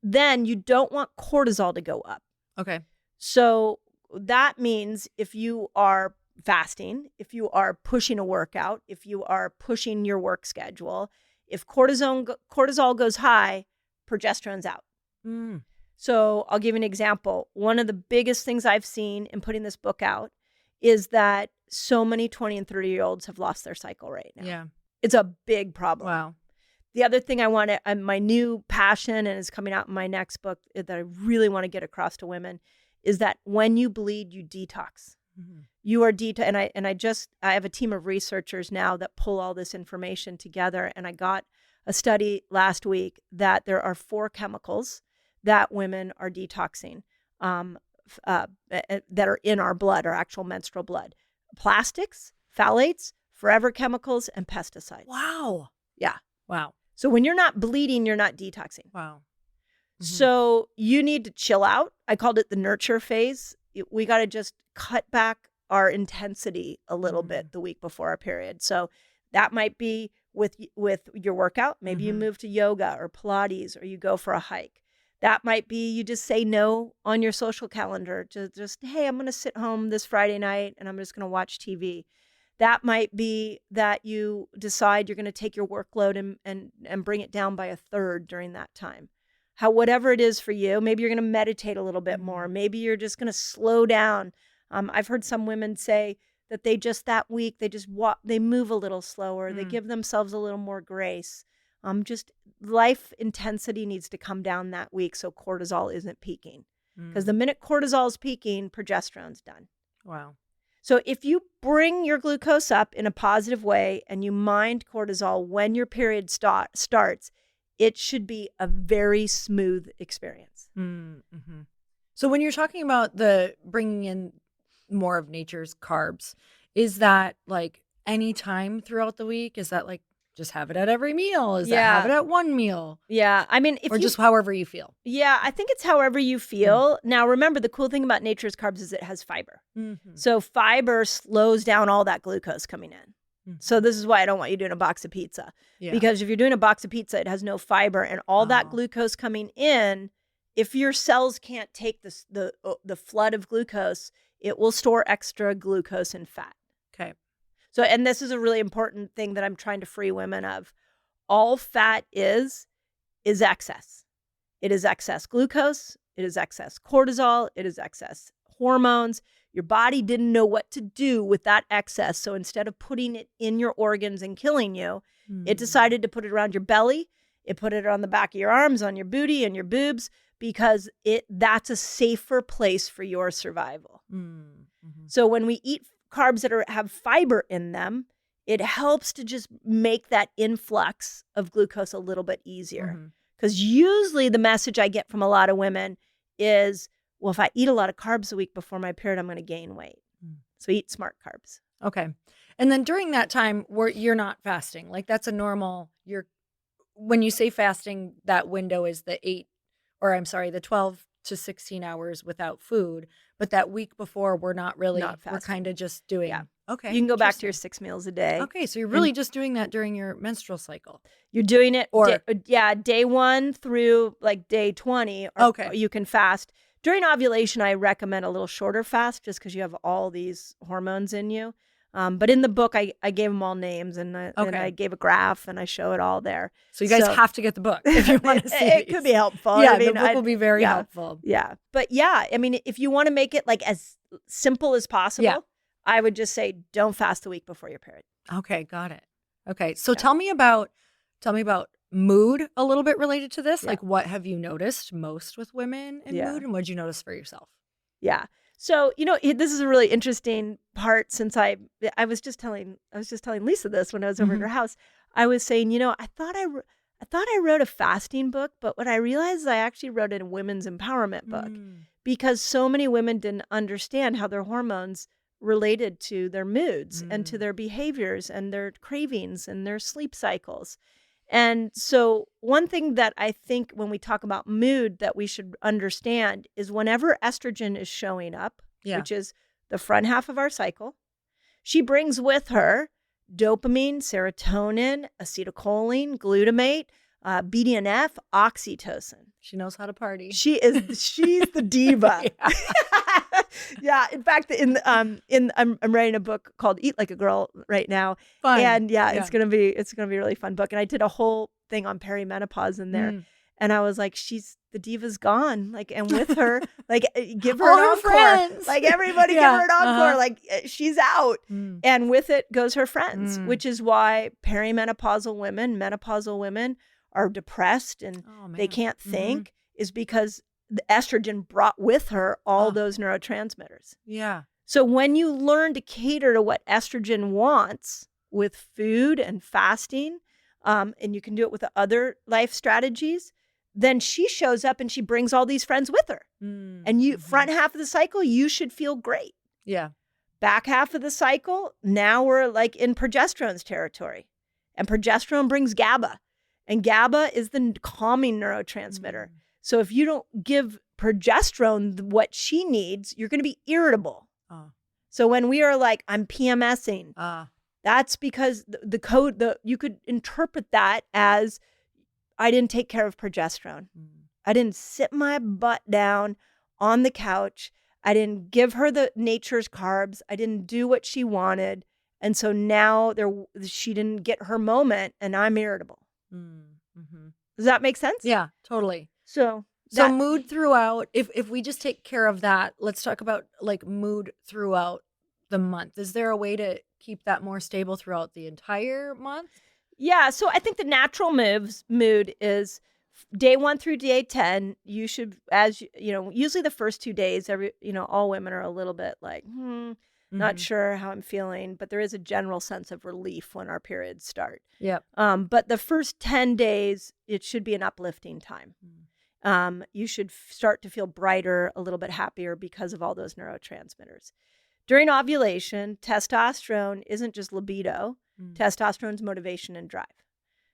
[SPEAKER 3] Then you don't want cortisol to go up.
[SPEAKER 2] Okay.
[SPEAKER 3] So that means if you are fasting, if you are pushing a workout, if you are pushing your work schedule, if cortisol goes high, progesterone's out. So I'll give you an example. One of the biggest things I've seen in putting this book out is that so many 20 and 30-year-olds have lost their cycle right now.
[SPEAKER 2] Yeah.
[SPEAKER 3] It's a big problem.
[SPEAKER 2] Wow.
[SPEAKER 3] The other thing I want to, my new passion, and is coming out in my next book that I really want to get across to women, is that when you bleed, you detox. You are and I have a team of researchers now that pull all this information together. And I got a study last week that there are 4 chemicals that women are detoxing that are in our blood, our actual menstrual blood: plastics, phthalates, forever chemicals, and pesticides.
[SPEAKER 2] Wow.
[SPEAKER 3] Yeah.
[SPEAKER 2] Wow.
[SPEAKER 3] So when you're not bleeding, you're not detoxing.
[SPEAKER 2] Wow.
[SPEAKER 3] So you need to chill out. I called it the nurture phase. We got to just cut back our intensity a little bit the week before our period. So that might be with your workout. Maybe you move to yoga or Pilates, or you go for a hike. That might be you just say no on your social calendar. Just hey, I'm going to sit home this Friday night and I'm just going to watch TV. That might be that you decide you're going to take your workload and bring it down by a third during that time. Whatever it is for you, maybe you're going to meditate a little bit more. Maybe you're just going to slow down. I've heard some women say that they just that week, they move a little slower. They give themselves a little more grace. Just life intensity needs to come down that week so cortisol isn't peaking. Because the minute cortisol is peaking, progesterone's done.
[SPEAKER 2] Wow.
[SPEAKER 3] So if you bring your glucose up in a positive way and you mind cortisol when your period starts, it should be a very smooth experience.
[SPEAKER 2] So when you're talking about the bringing in more of nature's carbs, is that like any time throughout the week? Is that like just have it at every meal? Is that have it at one meal?
[SPEAKER 3] Yeah. I mean,
[SPEAKER 2] just however you feel.
[SPEAKER 3] Yeah, I think it's however you feel. Now, remember, the cool thing about nature's carbs is it has fiber. So fiber slows down all that glucose coming in. So this is why I don't want you doing a box of pizza. Because if you're doing a box of pizza, it has no fiber, and all that glucose coming in, if your cells can't take the flood of glucose, it will store extra glucose and fat.
[SPEAKER 2] Okay.
[SPEAKER 3] So, and this is a really important thing that I'm trying to free women of. All fat is excess. It is excess glucose. It is excess cortisol. It is excess hormones. Your body didn't know what to do with that excess. So instead of putting it in your organs and killing you, it decided to put it around your belly. It put it on the back of your arms, on your booty and your boobs, because that's a safer place for your survival. So when we eat carbs that have fiber in them, it helps to just make that influx of glucose a little bit easier. Because usually the message I get from a lot of women is, well, if I eat a lot of carbs a week before my period, I'm going to gain weight. So eat smart carbs.
[SPEAKER 2] Okay. And then during that time where you're not fasting, like that's a normal, when you say fasting, that window is the 12 to 16 hours without food. But that week before, we're not really, we're kind of just doing.
[SPEAKER 3] Yeah.
[SPEAKER 2] Okay.
[SPEAKER 3] You can go back to your 6 meals a day.
[SPEAKER 2] Okay. So you're really just doing that during your menstrual cycle.
[SPEAKER 3] You're doing it, day 1 through like day 20. You can fast. During ovulation, I recommend a little shorter fast just because you have all these hormones in you. But in the book, I gave them all names and I gave a graph and I show it all there.
[SPEAKER 2] So you guys have to get the book if you want to see
[SPEAKER 3] it. Could be helpful.
[SPEAKER 2] Yeah, the book will be very helpful.
[SPEAKER 3] Yeah. But yeah, I mean, if you want to make it like as simple as possible, I would just say don't fast the week before your period.
[SPEAKER 2] Okay, got it. Okay, so tell me about mood a little bit related to this. Like, what have you noticed most with women in mood, and what did you notice for yourself? Yeah.
[SPEAKER 3] So, this is a really interesting part since I was just telling Lisa this when I was over at her house. I was saying, I thought I wrote a fasting book, but what I realized is I actually wrote a women's empowerment book because so many women didn't understand how their hormones related to their moods and to their behaviors and their cravings and their sleep cycles. And so one thing that I think when we talk about mood that we should understand is whenever estrogen is showing up, which is the front half of our cycle, she brings with her dopamine, serotonin, acetylcholine, glutamate, BDNF, oxytocin.
[SPEAKER 2] She knows how to party.
[SPEAKER 3] She's the diva. Yeah. In fact, I'm writing a book called Eat Like a Girl right now.
[SPEAKER 2] Fun.
[SPEAKER 3] And it's gonna be a really fun book. And I did a whole thing on perimenopause in there. And I was like, the diva's gone. Like, and with her, like, give her an encore.
[SPEAKER 2] Friends.
[SPEAKER 3] Like, everybody give her an encore. Like, she's out. And with it goes her friends, which is why menopausal women are depressed and they can't think, is because the estrogen brought with her all those neurotransmitters.
[SPEAKER 2] Yeah.
[SPEAKER 3] So when you learn to cater to what estrogen wants with food and fasting, and you can do it with the other life strategies, then she shows up and she brings all these friends with her. And you front half of the cycle, you should feel great.
[SPEAKER 2] Yeah.
[SPEAKER 3] Back half of the cycle, now we're like in progesterone's territory. And progesterone brings GABA. And GABA is the calming neurotransmitter. So if you don't give progesterone what she needs, you're going to be irritable. So when we are like, I'm PMSing, that's because the code, you could interpret that as I didn't take care of progesterone. I didn't sit my butt down on the couch. I didn't give her the nature's carbs. I didn't do what she wanted. And so now she didn't get her moment and I'm irritable. Does that make sense?
[SPEAKER 2] Yeah, totally.
[SPEAKER 3] So
[SPEAKER 2] mood throughout, if we just take care of that, let's talk about like mood throughout the month. Is there a way to keep that more stable throughout the entire month?
[SPEAKER 3] Yeah. So I think the natural mood is day 1 through day 10. You should, usually the first 2 days, all women are a little bit like, not sure how I'm feeling, but there is a general sense of relief when our periods start.
[SPEAKER 2] Yep.
[SPEAKER 3] But the first 10 days, it should be an uplifting time. You should start to feel brighter, a little bit happier because of all those neurotransmitters. During ovulation, testosterone isn't just libido. Testosterone's motivation and drive.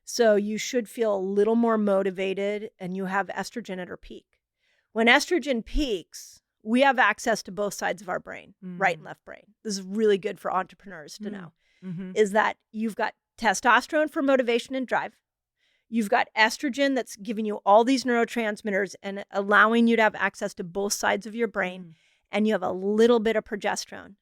[SPEAKER 3] So you should feel a little more motivated and you have estrogen at her peak. When estrogen peaks, we have access to both sides of our brain, right and left brain. This is really good for entrepreneurs to know, is that you've got testosterone for motivation and drive. You've got estrogen that's giving you all these neurotransmitters and allowing you to have access to both sides of your brain. and you have a little bit of progesterone,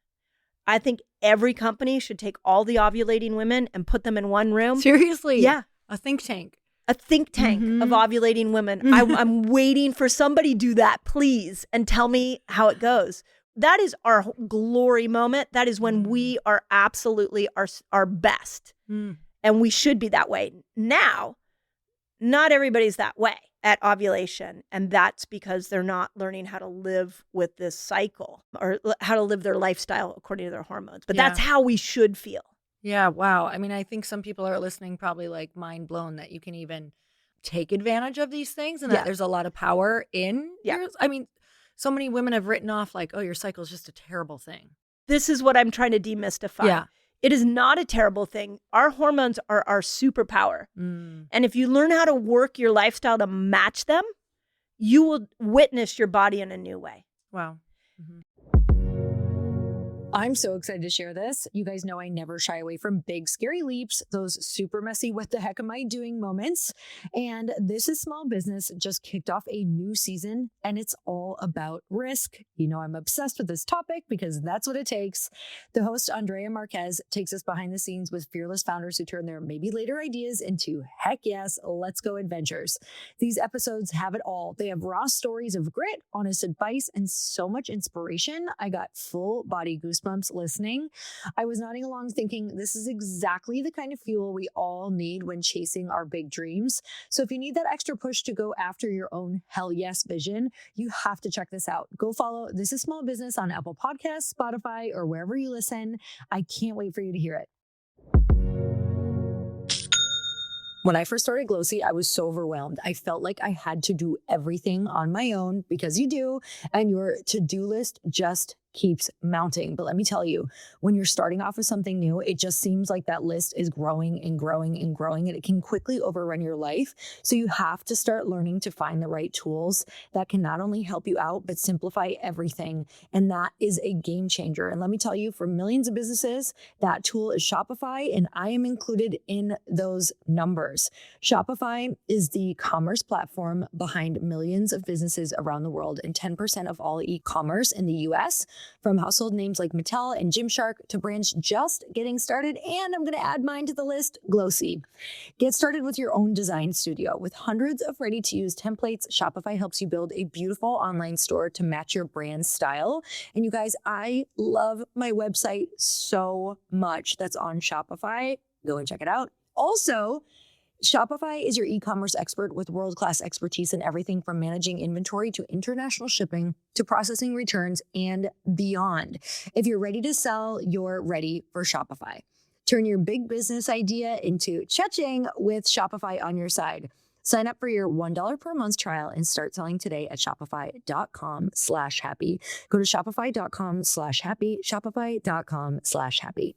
[SPEAKER 3] I think every company should take all the ovulating women and put them in one room.
[SPEAKER 2] Seriously?
[SPEAKER 3] Yeah.
[SPEAKER 2] A think tank.
[SPEAKER 3] A think tank of ovulating women. I'm waiting for somebody to do that, please, and tell me how it goes. That is our glory moment. That is when we are absolutely our best. And we should be that way. Now, not everybody's that way at ovulation. And that's because they're not learning how to live with this cycle or how to live their lifestyle according to their hormones. But that's how we should feel.
[SPEAKER 2] Yeah, wow. I mean, I think some people are listening probably like mind blown that you can even take advantage of these things and that there's a lot of power in yours. I mean, so many women have written off like, oh, your cycle is just a terrible thing.
[SPEAKER 3] This is what I'm trying to demystify.
[SPEAKER 2] Yeah.
[SPEAKER 3] It is not a terrible thing. Our hormones are our superpower. And if you learn how to work your lifestyle to match them, you will witness your body in a new way.
[SPEAKER 2] Wow.
[SPEAKER 1] I'm so excited to share this. You guys know I never shy away from big, scary leaps, those super messy, what the heck am I doing moments. And This is Small Business just kicked off a new season, and it's all about risk. You know, I'm obsessed with this topic because that's what it takes. The host, Andrea Marquez, takes us behind the scenes with fearless founders who turn their maybe later ideas into heck yes, let's go adventures. These episodes have it all. They have raw stories of grit, honest advice, and so much inspiration. I got full body goosebumps listening. I was nodding along thinking this is exactly the kind of fuel we all need when chasing our big dreams. So if you need that extra push to go after your own hell yes vision, you have to check this out. Go follow This is Small Business on Apple Podcasts, Spotify, or wherever you listen. I can't wait for you to hear it. When I first started Glossy, I was so overwhelmed. I felt like I had to do everything on my own because you do, and your to-do list just keeps mounting. But let me tell you, when you're starting off with something new, it just seems like that list is growing and growing and growing, and it can quickly overrun your life. So you have to start learning to find the right tools that can not only help you out, but simplify everything. And that is a game changer. And let me tell you, for millions of businesses, that tool is Shopify, and I am included in those numbers. Shopify is the commerce platform behind millions of businesses around the world and 10% of all e-commerce in the US. From household names like Mattel and Gymshark to brands just getting started. And I'm going to add mine to the list, Glossy. Get started with your own design studio. With hundreds of ready-to-use templates, Shopify helps you build a beautiful online store to match your brand style. And you guys, I love my website so much that's on Shopify. Go and check it out. Also, Shopify is your e-commerce expert with world-class expertise in everything from managing inventory to international shipping to processing returns and beyond. If you're ready to sell, you're ready for Shopify. Turn your big business idea into cha-ching with Shopify on your side. Sign up for your $1 per month trial and start selling today at shopify.com/happy. Go to shopify.com/happy, shopify.com/happy.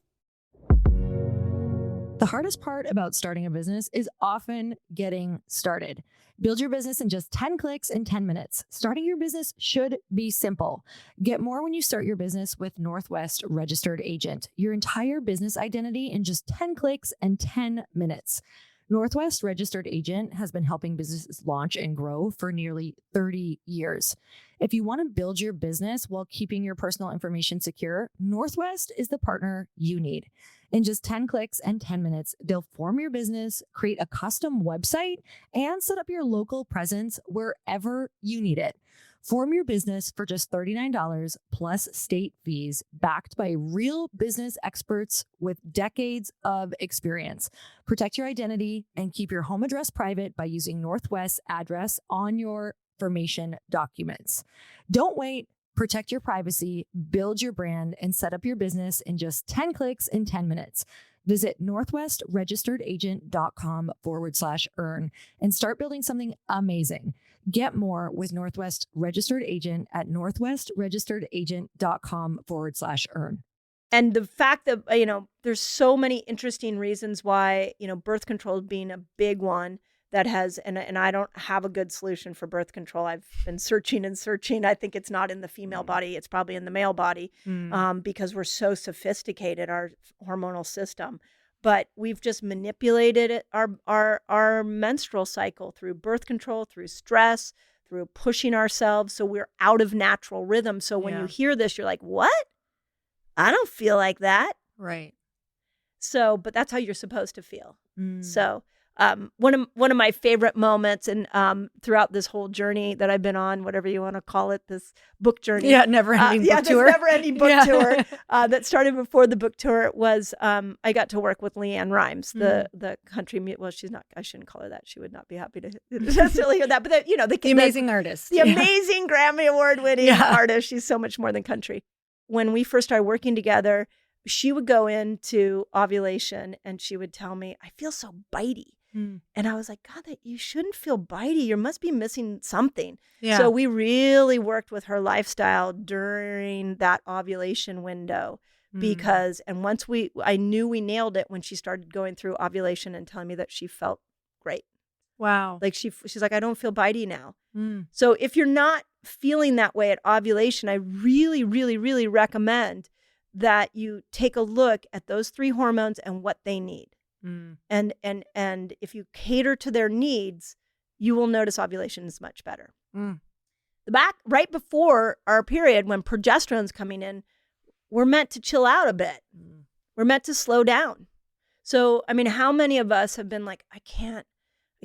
[SPEAKER 1] The hardest part about starting a business is often getting started. Build your business in just 10 clicks in 10 minutes. Starting your business should be simple. Get more when you start your business with Northwest Registered Agent. Your entire business identity in just 10 clicks and 10 minutes. Northwest Registered Agent has been helping businesses launch and grow for nearly 30 years. If you want to build your business while keeping your personal information secure, Northwest is the partner you need. In just 10 clicks and 10 minutes, they'll form your business, create a custom website, and set up your local presence wherever you need it. Form your business for just $39 plus state fees, backed by real business experts with decades of experience. Protect your identity and keep your home address private by using Northwest's address on your information documents. Don't wait. Protect your privacy, build your brand, and set up your business in just 10 clicks in 10 minutes. Visit northwestregisteredagent.com/earn and start building something amazing. Get more with Northwest Registered Agent at northwestregisteredagent.com/earn.
[SPEAKER 3] And the fact that, there's so many interesting reasons why, birth control being a big one that has, and I don't have a good solution for birth control. I've been searching and searching. I think it's not in the female body. It's probably in the male body because we're so sophisticated, our hormonal system. But we've just manipulated our menstrual cycle through birth control, through stress, through pushing ourselves. So we're out of natural rhythm. So when you hear this, you're like, what? I don't feel like that.
[SPEAKER 2] Right.
[SPEAKER 3] So, but that's how you're supposed to feel. So one of my favorite moments and throughout this whole journey that I've been on, whatever you want to call it, this book journey.
[SPEAKER 2] Yeah, never-ending book tour.
[SPEAKER 3] This never-ending book tour that started before the book tour was I got to work with Leanne Rimes, the country. Well, she's not. I shouldn't call her that. She would not be happy to necessarily hear that. But the
[SPEAKER 2] amazing artist,
[SPEAKER 3] the amazing Grammy Award-winning artist. She's so much more than country. When we first started working together, she would go into ovulation and she would tell me, I feel so bitey. And I was like, God, that you shouldn't feel bitey. You must be missing something. Yeah. So we really worked with her lifestyle during that ovulation window because, and once I knew we nailed it when she started going through ovulation and telling me that she felt great.
[SPEAKER 2] Wow.
[SPEAKER 3] Like she's like, I don't feel bitey now. So if you're not feeling that way at ovulation, I really, really, really recommend that you take a look at those 3 hormones and what they need. And if you cater to their needs, you will notice ovulation is much better. Right before our period, when progesterone's coming in, we're meant to chill out a bit. We're meant to slow down. So, I mean, how many of us have been like, I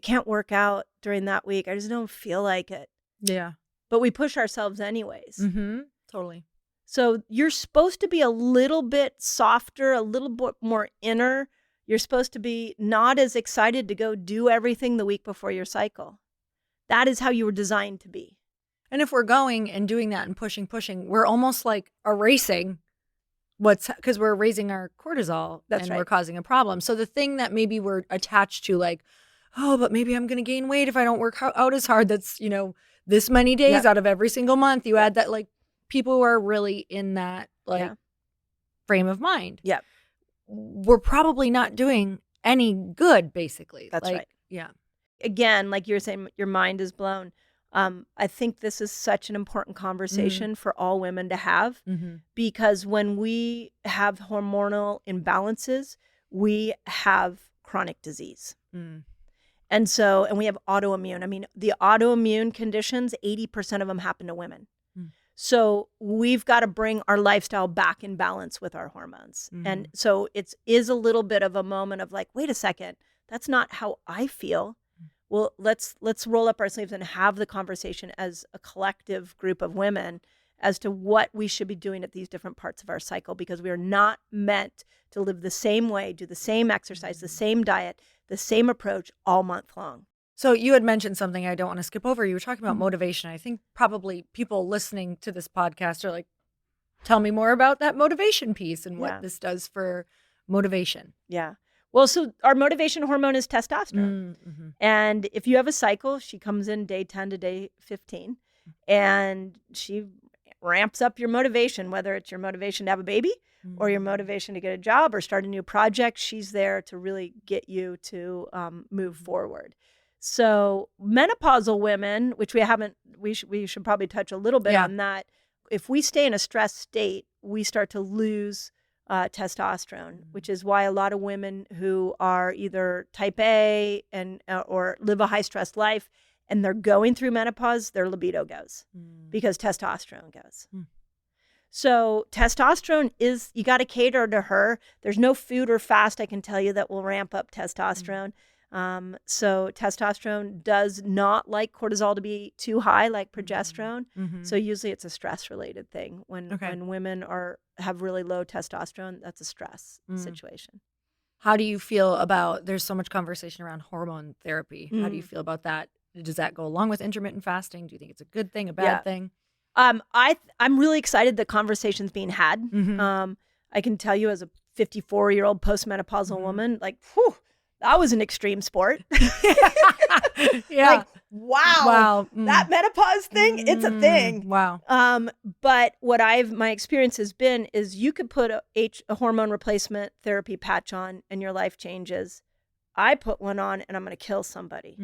[SPEAKER 3] can't work out during that week. I just don't feel like it.
[SPEAKER 2] Yeah.
[SPEAKER 3] But we push ourselves anyways.
[SPEAKER 2] Totally.
[SPEAKER 3] So you're supposed to be a little bit softer, a little bit more inner. You're supposed to be not as excited to go do everything the week before your cycle. That is how you were designed to be.
[SPEAKER 2] And if we're going and doing that and pushing, we're almost like erasing because we're raising our cortisol.
[SPEAKER 3] That's right.
[SPEAKER 2] We're causing a problem. So the thing that maybe we're attached to, like, oh, but maybe I'm going to gain weight if I don't work out as hard. That's, this many days out of every single month. You add that, like, people who are really in that, like, frame of mind.
[SPEAKER 3] Yeah.
[SPEAKER 2] We're probably not doing any good, basically.
[SPEAKER 3] That's right.
[SPEAKER 2] Yeah.
[SPEAKER 3] Again, like you were saying, your mind is blown. I think this is such an important conversation for all women to have because when we have hormonal imbalances, we have chronic disease. And we have autoimmune. I mean, the autoimmune conditions, 80% of them happen to women. So we've got to bring our lifestyle back in balance with our hormones. And so it is a little bit of a moment of like, wait a second, that's not how I feel. Well, let's roll up our sleeves and have the conversation as a collective group of women as to what we should be doing at these different parts of our cycle, because we are not meant to live the same way, do the same exercise, the same diet, the same approach all month long.
[SPEAKER 2] So you had mentioned something I don't want to skip over. You were talking about motivation. I think probably people listening to this podcast are like, tell me more about that motivation piece and what this does for motivation.
[SPEAKER 3] Yeah. Well, so our motivation hormone is testosterone. And if you have a cycle, she comes in day 10 to day 15 and she ramps up your motivation, whether it's your motivation to have a baby or your motivation to get a job or start a new project. She's there to really get you to move forward. So menopausal women, which we should probably touch a little bit on that. If we stay in a stressed state, we start to lose testosterone, which is why a lot of women who are either type A and or live a high stress life and they're going through menopause, their libido goes because testosterone goes. So testosterone you got to cater to her. There's no food or fast I can tell you that will ramp up testosterone. So testosterone does not like cortisol to be too high like progesterone. So usually it's a stress related thing. When women have really low testosterone, that's a stress situation.
[SPEAKER 2] How do you feel about, there's so much conversation around hormone therapy. How do you feel about that? Does that go along with intermittent fasting? Do you think it's a good thing, a bad thing?
[SPEAKER 3] I'm really excited the conversation's being had. I can tell you as a 54-year-old postmenopausal woman, like, whew, that was an extreme sport. Like, wow. That menopause thing, it's a thing.
[SPEAKER 2] Wow.
[SPEAKER 3] But what my experience has been is you could put a hormone replacement therapy patch on and your life changes. I put one on and I'm going to kill somebody.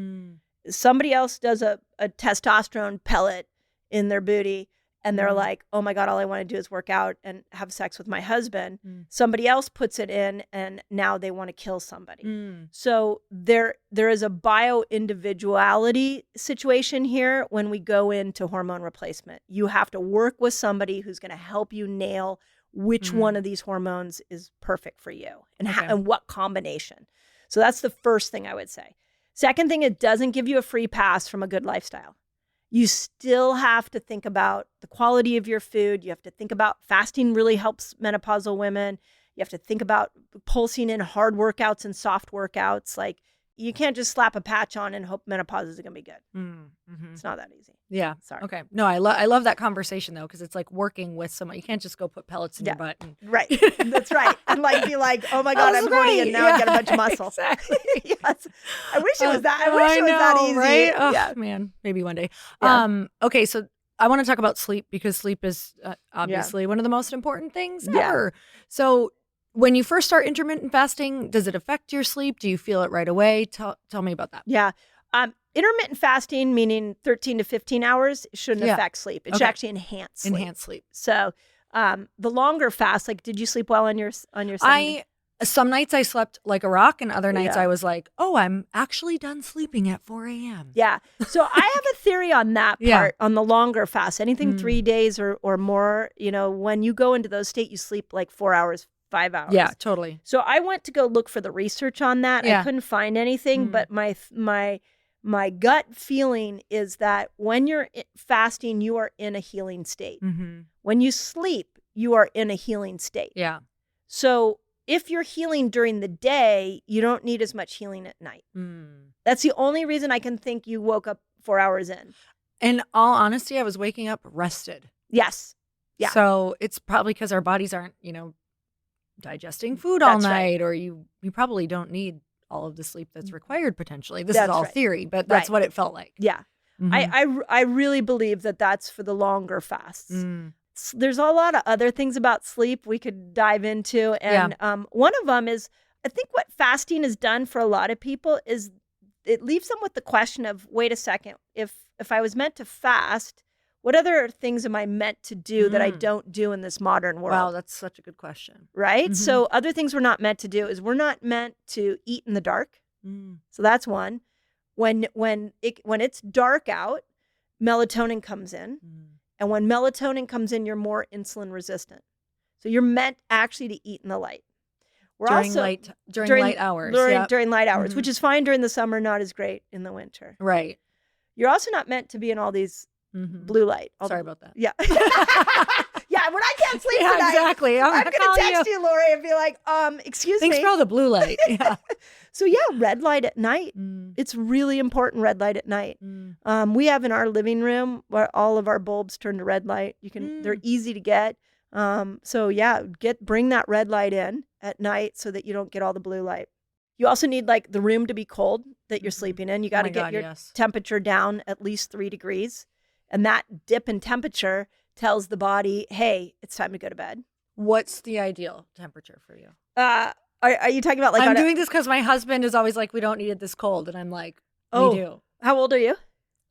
[SPEAKER 3] Somebody else does a testosterone pellet in their booty and they're like, oh my God, all I want to do is work out and have sex with my husband. Somebody else puts it in and now they want to kill somebody. So there is a bio-individuality situation here when we go into hormone replacement. You have to work with somebody who's going to help you nail which one of these hormones is perfect for you and what combination. So that's the first thing I would say. Second thing, it doesn't give you a free pass from a good lifestyle. You still have to think about the quality of your food. You have to think about fasting really helps menopausal women. You have to think about pulsing in hard workouts and soft workouts. Like, you can't just slap a patch on and hope menopause is going to be good. It's not that easy.
[SPEAKER 2] Yeah.
[SPEAKER 3] Sorry.
[SPEAKER 2] Okay. No, I love that conversation though, because it's like working with someone. You can't just go put pellets in your butt.
[SPEAKER 3] Right. That's right. And like be like, oh my God, I'm horny and now I get a bunch of muscle.
[SPEAKER 2] Exactly.
[SPEAKER 3] Yes. I wish it was that. I wish it was that easy.
[SPEAKER 2] Right? Oh,
[SPEAKER 3] yeah.
[SPEAKER 2] Man, maybe one day.
[SPEAKER 3] Yeah.
[SPEAKER 2] Okay. So I want to talk about sleep because sleep is obviously one of the most important things ever. So when you first start intermittent fasting, does it affect your sleep? Do you feel it right away? Tell me about that.
[SPEAKER 3] Yeah. Intermittent fasting, meaning 13 to 15 hours, shouldn't affect sleep. It should actually enhance sleep.
[SPEAKER 2] Enhance sleep.
[SPEAKER 3] So the longer fast, like, did you sleep well on your Sunday?
[SPEAKER 2] Some nights I slept like a rock, and other nights I was like, oh, I'm actually done sleeping at 4 a.m.
[SPEAKER 3] Yeah. So I have a theory on that part, on the longer fast. Anything 3 days or more, when you go into those states, you sleep like 4 hours, 5 hours.
[SPEAKER 2] Yeah, totally.
[SPEAKER 3] So I went to go look for the research on that. I couldn't find anything, but my gut feeling is that when you're fasting, you are in a healing state. When you sleep, you are in a healing state.
[SPEAKER 2] Yeah.
[SPEAKER 3] So if you're healing during the day, you don't need as much healing at night. That's the only reason I can think you woke up 4 hours in.
[SPEAKER 2] In all honesty, I was waking up rested.
[SPEAKER 3] Yes. Yeah.
[SPEAKER 2] So it's probably because our bodies aren't, digesting food all night, or you probably don't need all of the sleep that's required potentially. This is all theory, but that's what it felt like.
[SPEAKER 3] Yeah. I really believe that that's for the longer fasts. There's a lot of other things about sleep we could dive into. And one of them is, I think what fasting has done for a lot of people is it leaves them with the question of, wait a second, if I was meant to fast, what other things am I meant to do that I don't do in this modern world?
[SPEAKER 2] Wow, that's such a good question.
[SPEAKER 3] Right? So other things we're not meant to do is we're not meant to eat in the dark. So that's one. When it's dark out, melatonin comes in. And when melatonin comes in, you're more insulin resistant. So you're meant actually to eat in the light.
[SPEAKER 2] During light hours.
[SPEAKER 3] During light hours, which is fine during the summer, not as great in the winter.
[SPEAKER 2] Right.
[SPEAKER 3] You're also not meant to be in all these blue light.
[SPEAKER 2] Sorry about that.
[SPEAKER 3] Yeah. Yeah, when I can't sleep tonight,
[SPEAKER 2] exactly.
[SPEAKER 3] I'm going to text you, Lori, and be like, excuse me.
[SPEAKER 2] Thanks for all the blue light. Yeah.
[SPEAKER 3] So red light at night. It's really important, red light at night. We have in our living room where all of our bulbs turn to red light. They're easy to get. Bring that red light in at night so that you don't get all the blue light. You also need the room to be cold that you're sleeping in. You got to get your temperature down at least 3 degrees. And that dip in temperature tells the body, hey, it's time to go to bed.
[SPEAKER 2] What's the ideal temperature for you?
[SPEAKER 3] Are you talking about
[SPEAKER 2] I'm doing this because my husband is always like, we don't need it this cold. And I'm like, we do.
[SPEAKER 3] How old are you?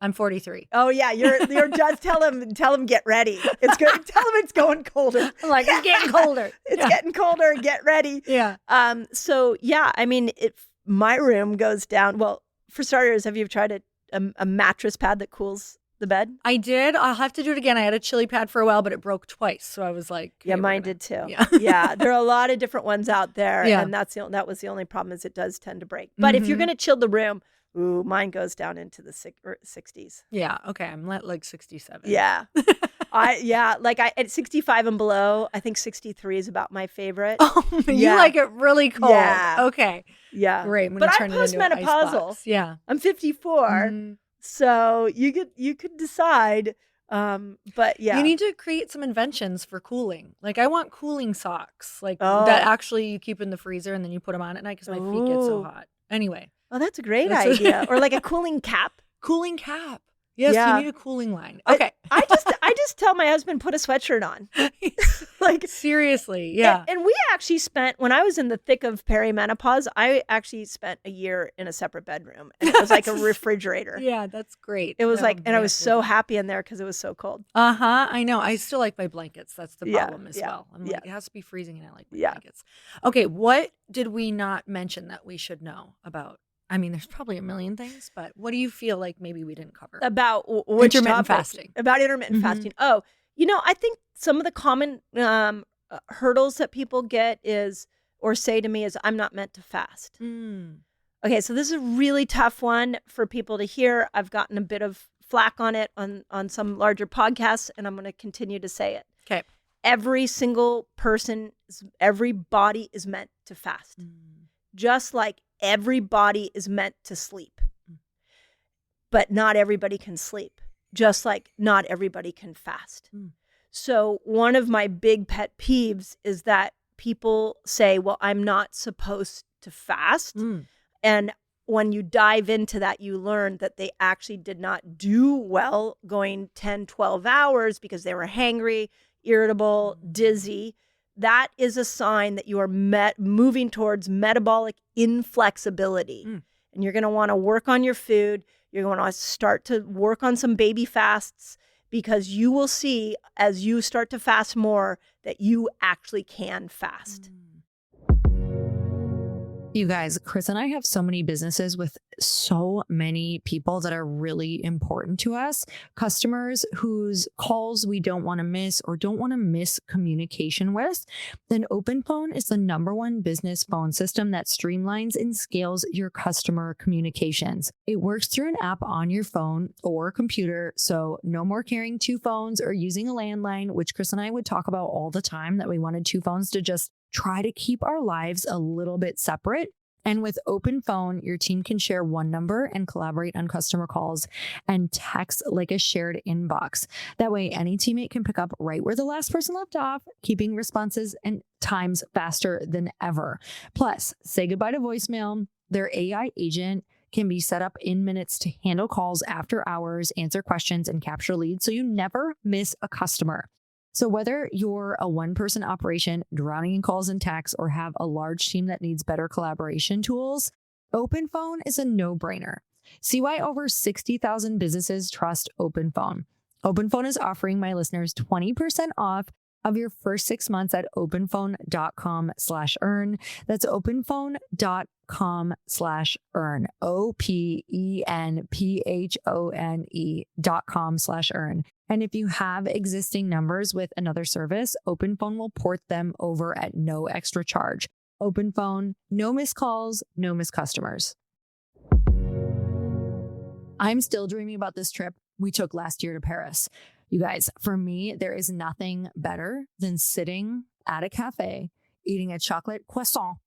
[SPEAKER 2] I'm 43.
[SPEAKER 3] Oh yeah, you're just tell him get ready. It's good. Tell him it's going colder.
[SPEAKER 2] I'm like, it's getting colder.
[SPEAKER 3] It's getting colder. Get ready.
[SPEAKER 2] Yeah.
[SPEAKER 3] I mean, my room goes down. Well, for starters, have you tried a mattress pad that cools the bed?
[SPEAKER 2] I did. I'll have to do it again. I had a chili pad for a while, but it broke twice. So I was like,
[SPEAKER 3] yeah, mine did too.
[SPEAKER 2] Yeah.
[SPEAKER 3] Yeah. There are a lot of different ones out there.
[SPEAKER 2] Yeah.
[SPEAKER 3] And that was the only problem is it does tend to break. But if you're going to chill the room, mine goes down into the 60s.
[SPEAKER 2] Yeah. Okay. I'm at like 67.
[SPEAKER 3] Yeah. At 65 and below, I think 63 is about my favorite.
[SPEAKER 2] Oh, you like it really cold.
[SPEAKER 3] Yeah.
[SPEAKER 2] Okay.
[SPEAKER 3] Yeah.
[SPEAKER 2] Great.
[SPEAKER 3] But I'm postmenopausal.
[SPEAKER 2] Yeah.
[SPEAKER 3] I'm 54. So you could decide. But yeah.
[SPEAKER 2] You need to create some inventions for cooling. Like I want cooling socks, that actually you keep in the freezer and then you put them on at night because my feet get so hot. Anyway.
[SPEAKER 3] Oh, that's a great idea. Or like a cooling cap.
[SPEAKER 2] Cooling cap. Yes, you need a cooling line. Okay.
[SPEAKER 3] I just tell my husband, put a sweatshirt on. Like,
[SPEAKER 2] seriously, yeah.
[SPEAKER 3] And we actually spent, when I was in the thick of perimenopause, I actually spent a year in a separate bedroom, and it was like a refrigerator.
[SPEAKER 2] Yeah, that's great.
[SPEAKER 3] It was like, and I was so happy in there because it was so cold.
[SPEAKER 2] I know. I still like my blankets. That's the problem as well. I'm like, it has to be freezing, and I like my blankets. Okay, what did we not mention that we should know about? I mean, there's probably a million things, but what do you feel like maybe we didn't cover?
[SPEAKER 3] About which
[SPEAKER 2] intermittent
[SPEAKER 3] topic?
[SPEAKER 2] fasting.
[SPEAKER 3] About intermittent fasting. Oh, I think some of the common hurdles that people get is, or say to me, is, I'm not meant to fast. Okay, so this is a really tough one for people to hear. I've gotten a bit of flack on it on some larger podcasts, and I'm going to continue to say it.
[SPEAKER 2] Okay.
[SPEAKER 3] Every single person, every body is meant to fast. Just like every body is meant to sleep. But not everybody can sleep. Just like not everybody can fast. So one of my big pet peeves is that people say, well, I'm not supposed to fast. And when you dive into that, you learn that they actually did not do well going 10, 12 hours because they were hangry, irritable, dizzy. That is a sign that you are moving towards metabolic inflexibility. And you're going to want to work on your food. You're going to start to work on some baby fasts, because you will see as you start to fast more that you actually can fast.
[SPEAKER 4] You guys, Chris and I have so many businesses with so many people that are really important to us. Customers whose calls we don't want to miss or don't want to miss communication with. Then OpenPhone is the #1 business phone system that streamlines and scales your customer communications. It works through an app on your phone or computer, so no more carrying 2 phones or using a landline, which Chris and I would talk about all the time, that we wanted 2 phones to just try to keep our lives a little bit separate. And with OpenPhone, your team can share one number and collaborate on customer calls and text like a shared inbox. That way, any teammate can pick up right where the last person left off, keeping responses and times faster than ever. Plus, say goodbye to voicemail. Their AI agent can be set up in minutes to handle calls after hours, answer questions, and capture leads, so you never miss a customer. So whether you're a one-person operation drowning in calls and texts or have a large team that needs better collaboration tools, OpenPhone is a no-brainer. See why over 60,000 businesses trust OpenPhone. OpenPhone is offering my listeners 20% off of your first 6 months at openphone.com/earn. That's openphone.com/earn. openphone.com/earn. And if you have existing numbers with another service, OpenPhone will port them over at no extra charge. OpenPhone, no missed calls, no missed customers. I'm still dreaming about this trip we took last year to Paris. You guys, for me, there is nothing better than sitting at a cafe, eating a chocolate croissant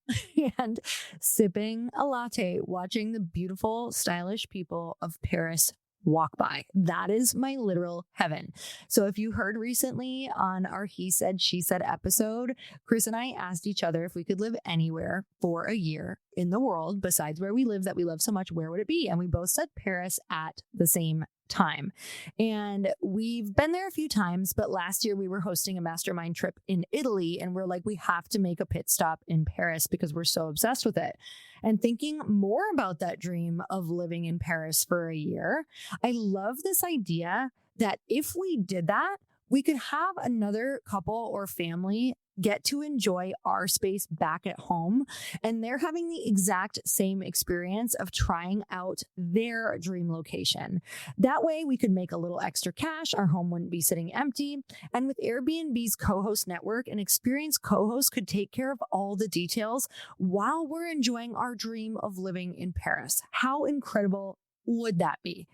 [SPEAKER 4] and sipping a latte, watching the beautiful, stylish people of Paris walk by. That is my literal heaven. So if you heard recently on our He Said, She Said episode, Chris and I asked each other if we could live anywhere for a year in the world besides where we live that we love so much, where would it be? And we both said Paris at the same time. And we've been there a few times, but last year we were hosting a mastermind trip in Italy, and we're like, we have to make a pit stop in Paris because we're so obsessed with it. And thinking more about that dream of living in Paris for a year, I love this idea that if we did that, we could have another couple or family get to enjoy our space back at home, and they're having the exact same experience of trying out their dream location. That way we could make a little extra cash. Our home wouldn't be sitting empty. And with Airbnb's co-host network, an experienced co-host could take care of all the details while we're enjoying our dream of living in Paris. How incredible would that be?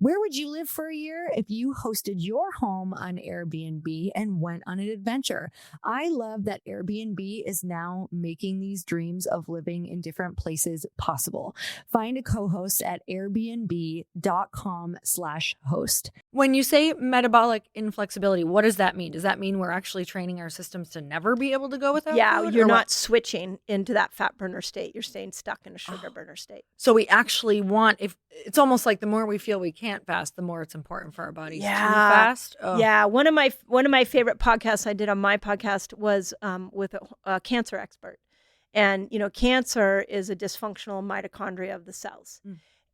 [SPEAKER 4] Where would you live for a year if you hosted your home on Airbnb and went on an adventure? I love that Airbnb is now making these dreams of living in different places possible. Find a co-host at airbnb.com/host.
[SPEAKER 2] When you say metabolic inflexibility, what does that mean? Does that mean we're actually training our systems to never be able to go without food?
[SPEAKER 3] You're not switching into that fat burner state. You're staying stuck in a sugar burner state.
[SPEAKER 2] So we actually want, if it's It's almost like the more we feel we can't fast, the more it's important for our bodies to fast. Oh.
[SPEAKER 3] Yeah. One of my favorite podcasts I did on my podcast was with a cancer expert. And, cancer is a dysfunctional mitochondria of the cells.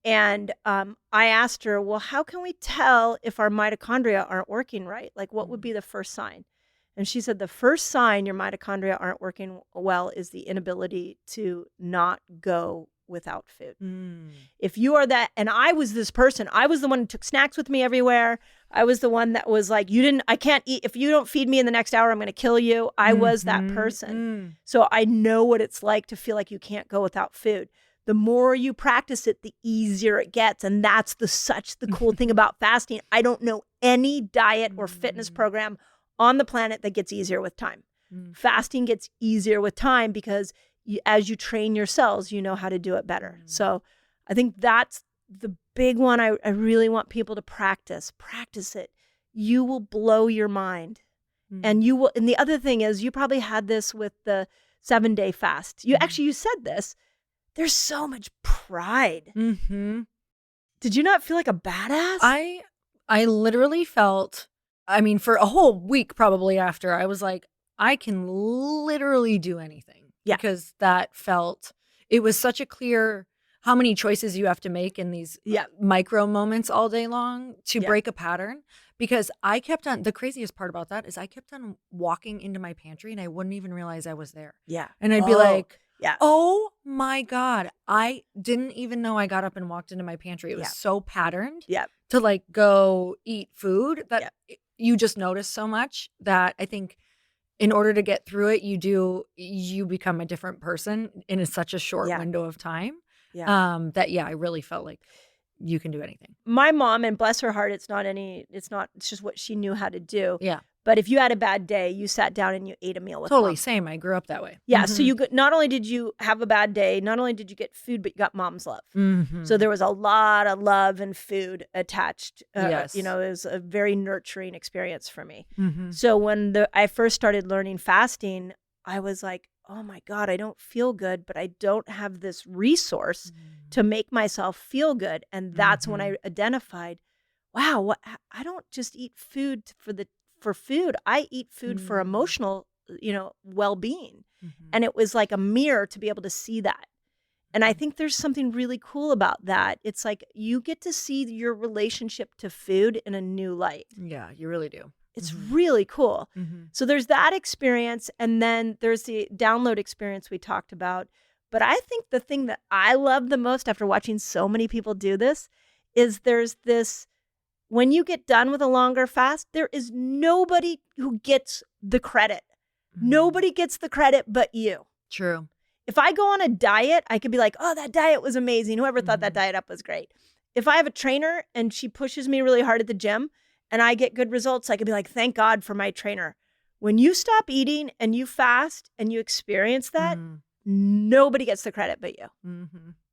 [SPEAKER 3] And I asked her, well, how can we tell if our mitochondria aren't working right? Like, what would be the first sign? And she said, the first sign your mitochondria aren't working well is the inability to not go without food. If you are that, and I was this person, I was the one who took snacks with me everywhere. I was the one that was like, I can't eat. If you don't feed me in the next hour, I'm going to kill you. I was that person. So I know what it's like to feel like you can't go without food. The more you practice it, the easier it gets. And that's the cool thing about fasting. I don't know any diet or fitness program on the planet that gets easier with time. Fasting gets easier with time because as you train your cells, you know how to do it better. So I think that's the big one I really want people to practice. Practice it. You will blow your mind. And you will. And the other thing is, you probably had this with the 7-day fast. You said this. There's so much pride. Did you not feel like a badass?
[SPEAKER 2] I literally felt, for a whole week probably after, I was like, I can literally do anything.
[SPEAKER 3] Yeah.
[SPEAKER 2] Because it was such a clear how many choices you have to make in these micro moments all day long to break a pattern. Because I kept on, the craziest part about that is I kept on walking into my pantry and I wouldn't even realize I was there.
[SPEAKER 3] Yeah.
[SPEAKER 2] And I'd be like, oh my God, I didn't even know I got up and walked into my pantry. It was so patterned to like go eat food that you just notice so much that I think in order to get through it, you become a different person in such a short window of time. I really felt like you can do anything.
[SPEAKER 3] My mom, and bless her heart, it's just what she knew how to do. Yeah. But if you had a bad day, you sat down and you ate a meal with
[SPEAKER 2] Totally
[SPEAKER 3] mom.
[SPEAKER 2] Same. I grew up that way.
[SPEAKER 3] Yeah. So not only did you have a bad day, not only did you get food, but you got mom's love. So there was a lot of love and food attached. Yes. It was a very nurturing experience for me. So when I first started learning fasting, I was like, oh my God, I don't feel good, but I don't have this resource to make myself feel good. And that's when I identified, wow, I don't just eat food for food. I eat food for emotional, well-being. And it was like a mirror to be able to see that. And I think there's something really cool about that. It's like you get to see your relationship to food in a new light.
[SPEAKER 2] Yeah, you really do.
[SPEAKER 3] It's really cool. So there's that experience. And then there's the download experience we talked about. But I think the thing that I love the most after watching so many people do this is there's this, when you get done with a longer fast, there is nobody who gets the credit. Nobody gets the credit but you.
[SPEAKER 2] True.
[SPEAKER 3] If I go on a diet, I could be like, oh, that diet was amazing. Whoever thought that diet up was great. If I have a trainer and she pushes me really hard at the gym, and I get good results, I could be like, thank God for my trainer. When you stop eating and you fast and you experience that, nobody gets the credit but you.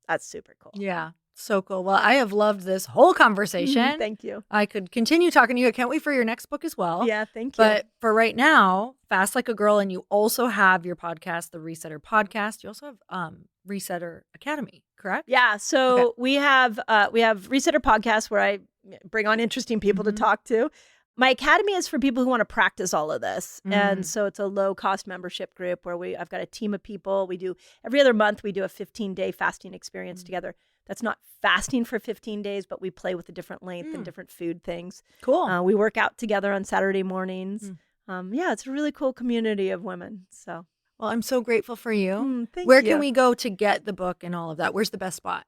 [SPEAKER 3] That's super cool.
[SPEAKER 2] Yeah, so cool. Well, I have loved this whole conversation.
[SPEAKER 3] Thank you.
[SPEAKER 2] I could continue talking to you. I can't wait for your next book as well.
[SPEAKER 3] Yeah, thank you.
[SPEAKER 2] But for right now, Fast Like a Girl, and you also have your podcast, the Resetter Podcast. You also have Resetter Academy, correct?
[SPEAKER 3] Yeah. So we have Resetter Podcast where I bring on interesting people to talk to. My academy is for people who want to practice all of this. And so it's a low cost membership group where I've got a team of people. We do every other month, we do a 15-day fasting experience together. That's not fasting for 15 days, but we play with a different length and different food things.
[SPEAKER 2] Cool.
[SPEAKER 3] We work out together on Saturday mornings. It's a really cool community of women. So,
[SPEAKER 2] well, I'm so grateful for you.
[SPEAKER 3] Thank
[SPEAKER 2] Where
[SPEAKER 3] you.
[SPEAKER 2] can we go to get the book and all of that? Where's the best spot?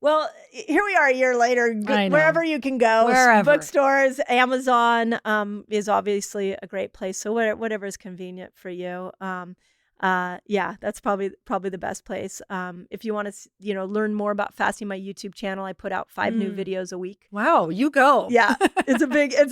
[SPEAKER 3] Well, here we are a year later,
[SPEAKER 2] I know.
[SPEAKER 3] wherever you can go.
[SPEAKER 2] Wherever.
[SPEAKER 3] Bookstores, Amazon is obviously a great place. So whatever is convenient for you. That's probably the best place. If you want to, learn more about fasting, my YouTube channel, I put out 5 new videos a week.
[SPEAKER 2] Wow, you go.
[SPEAKER 3] Yeah, it's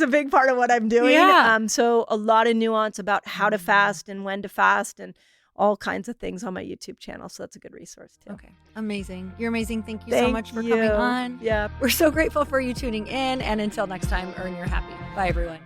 [SPEAKER 3] a big part of what I'm doing.
[SPEAKER 2] Yeah.
[SPEAKER 3] So a lot of nuance about how to fast and when to fast and all kinds of things on my YouTube channel. So that's a good resource too.
[SPEAKER 2] Okay. Amazing. You're amazing. Thank you so much for coming on.
[SPEAKER 3] Yeah.
[SPEAKER 2] We're so grateful for you tuning in. And until next time, earn your happy. Bye, everyone.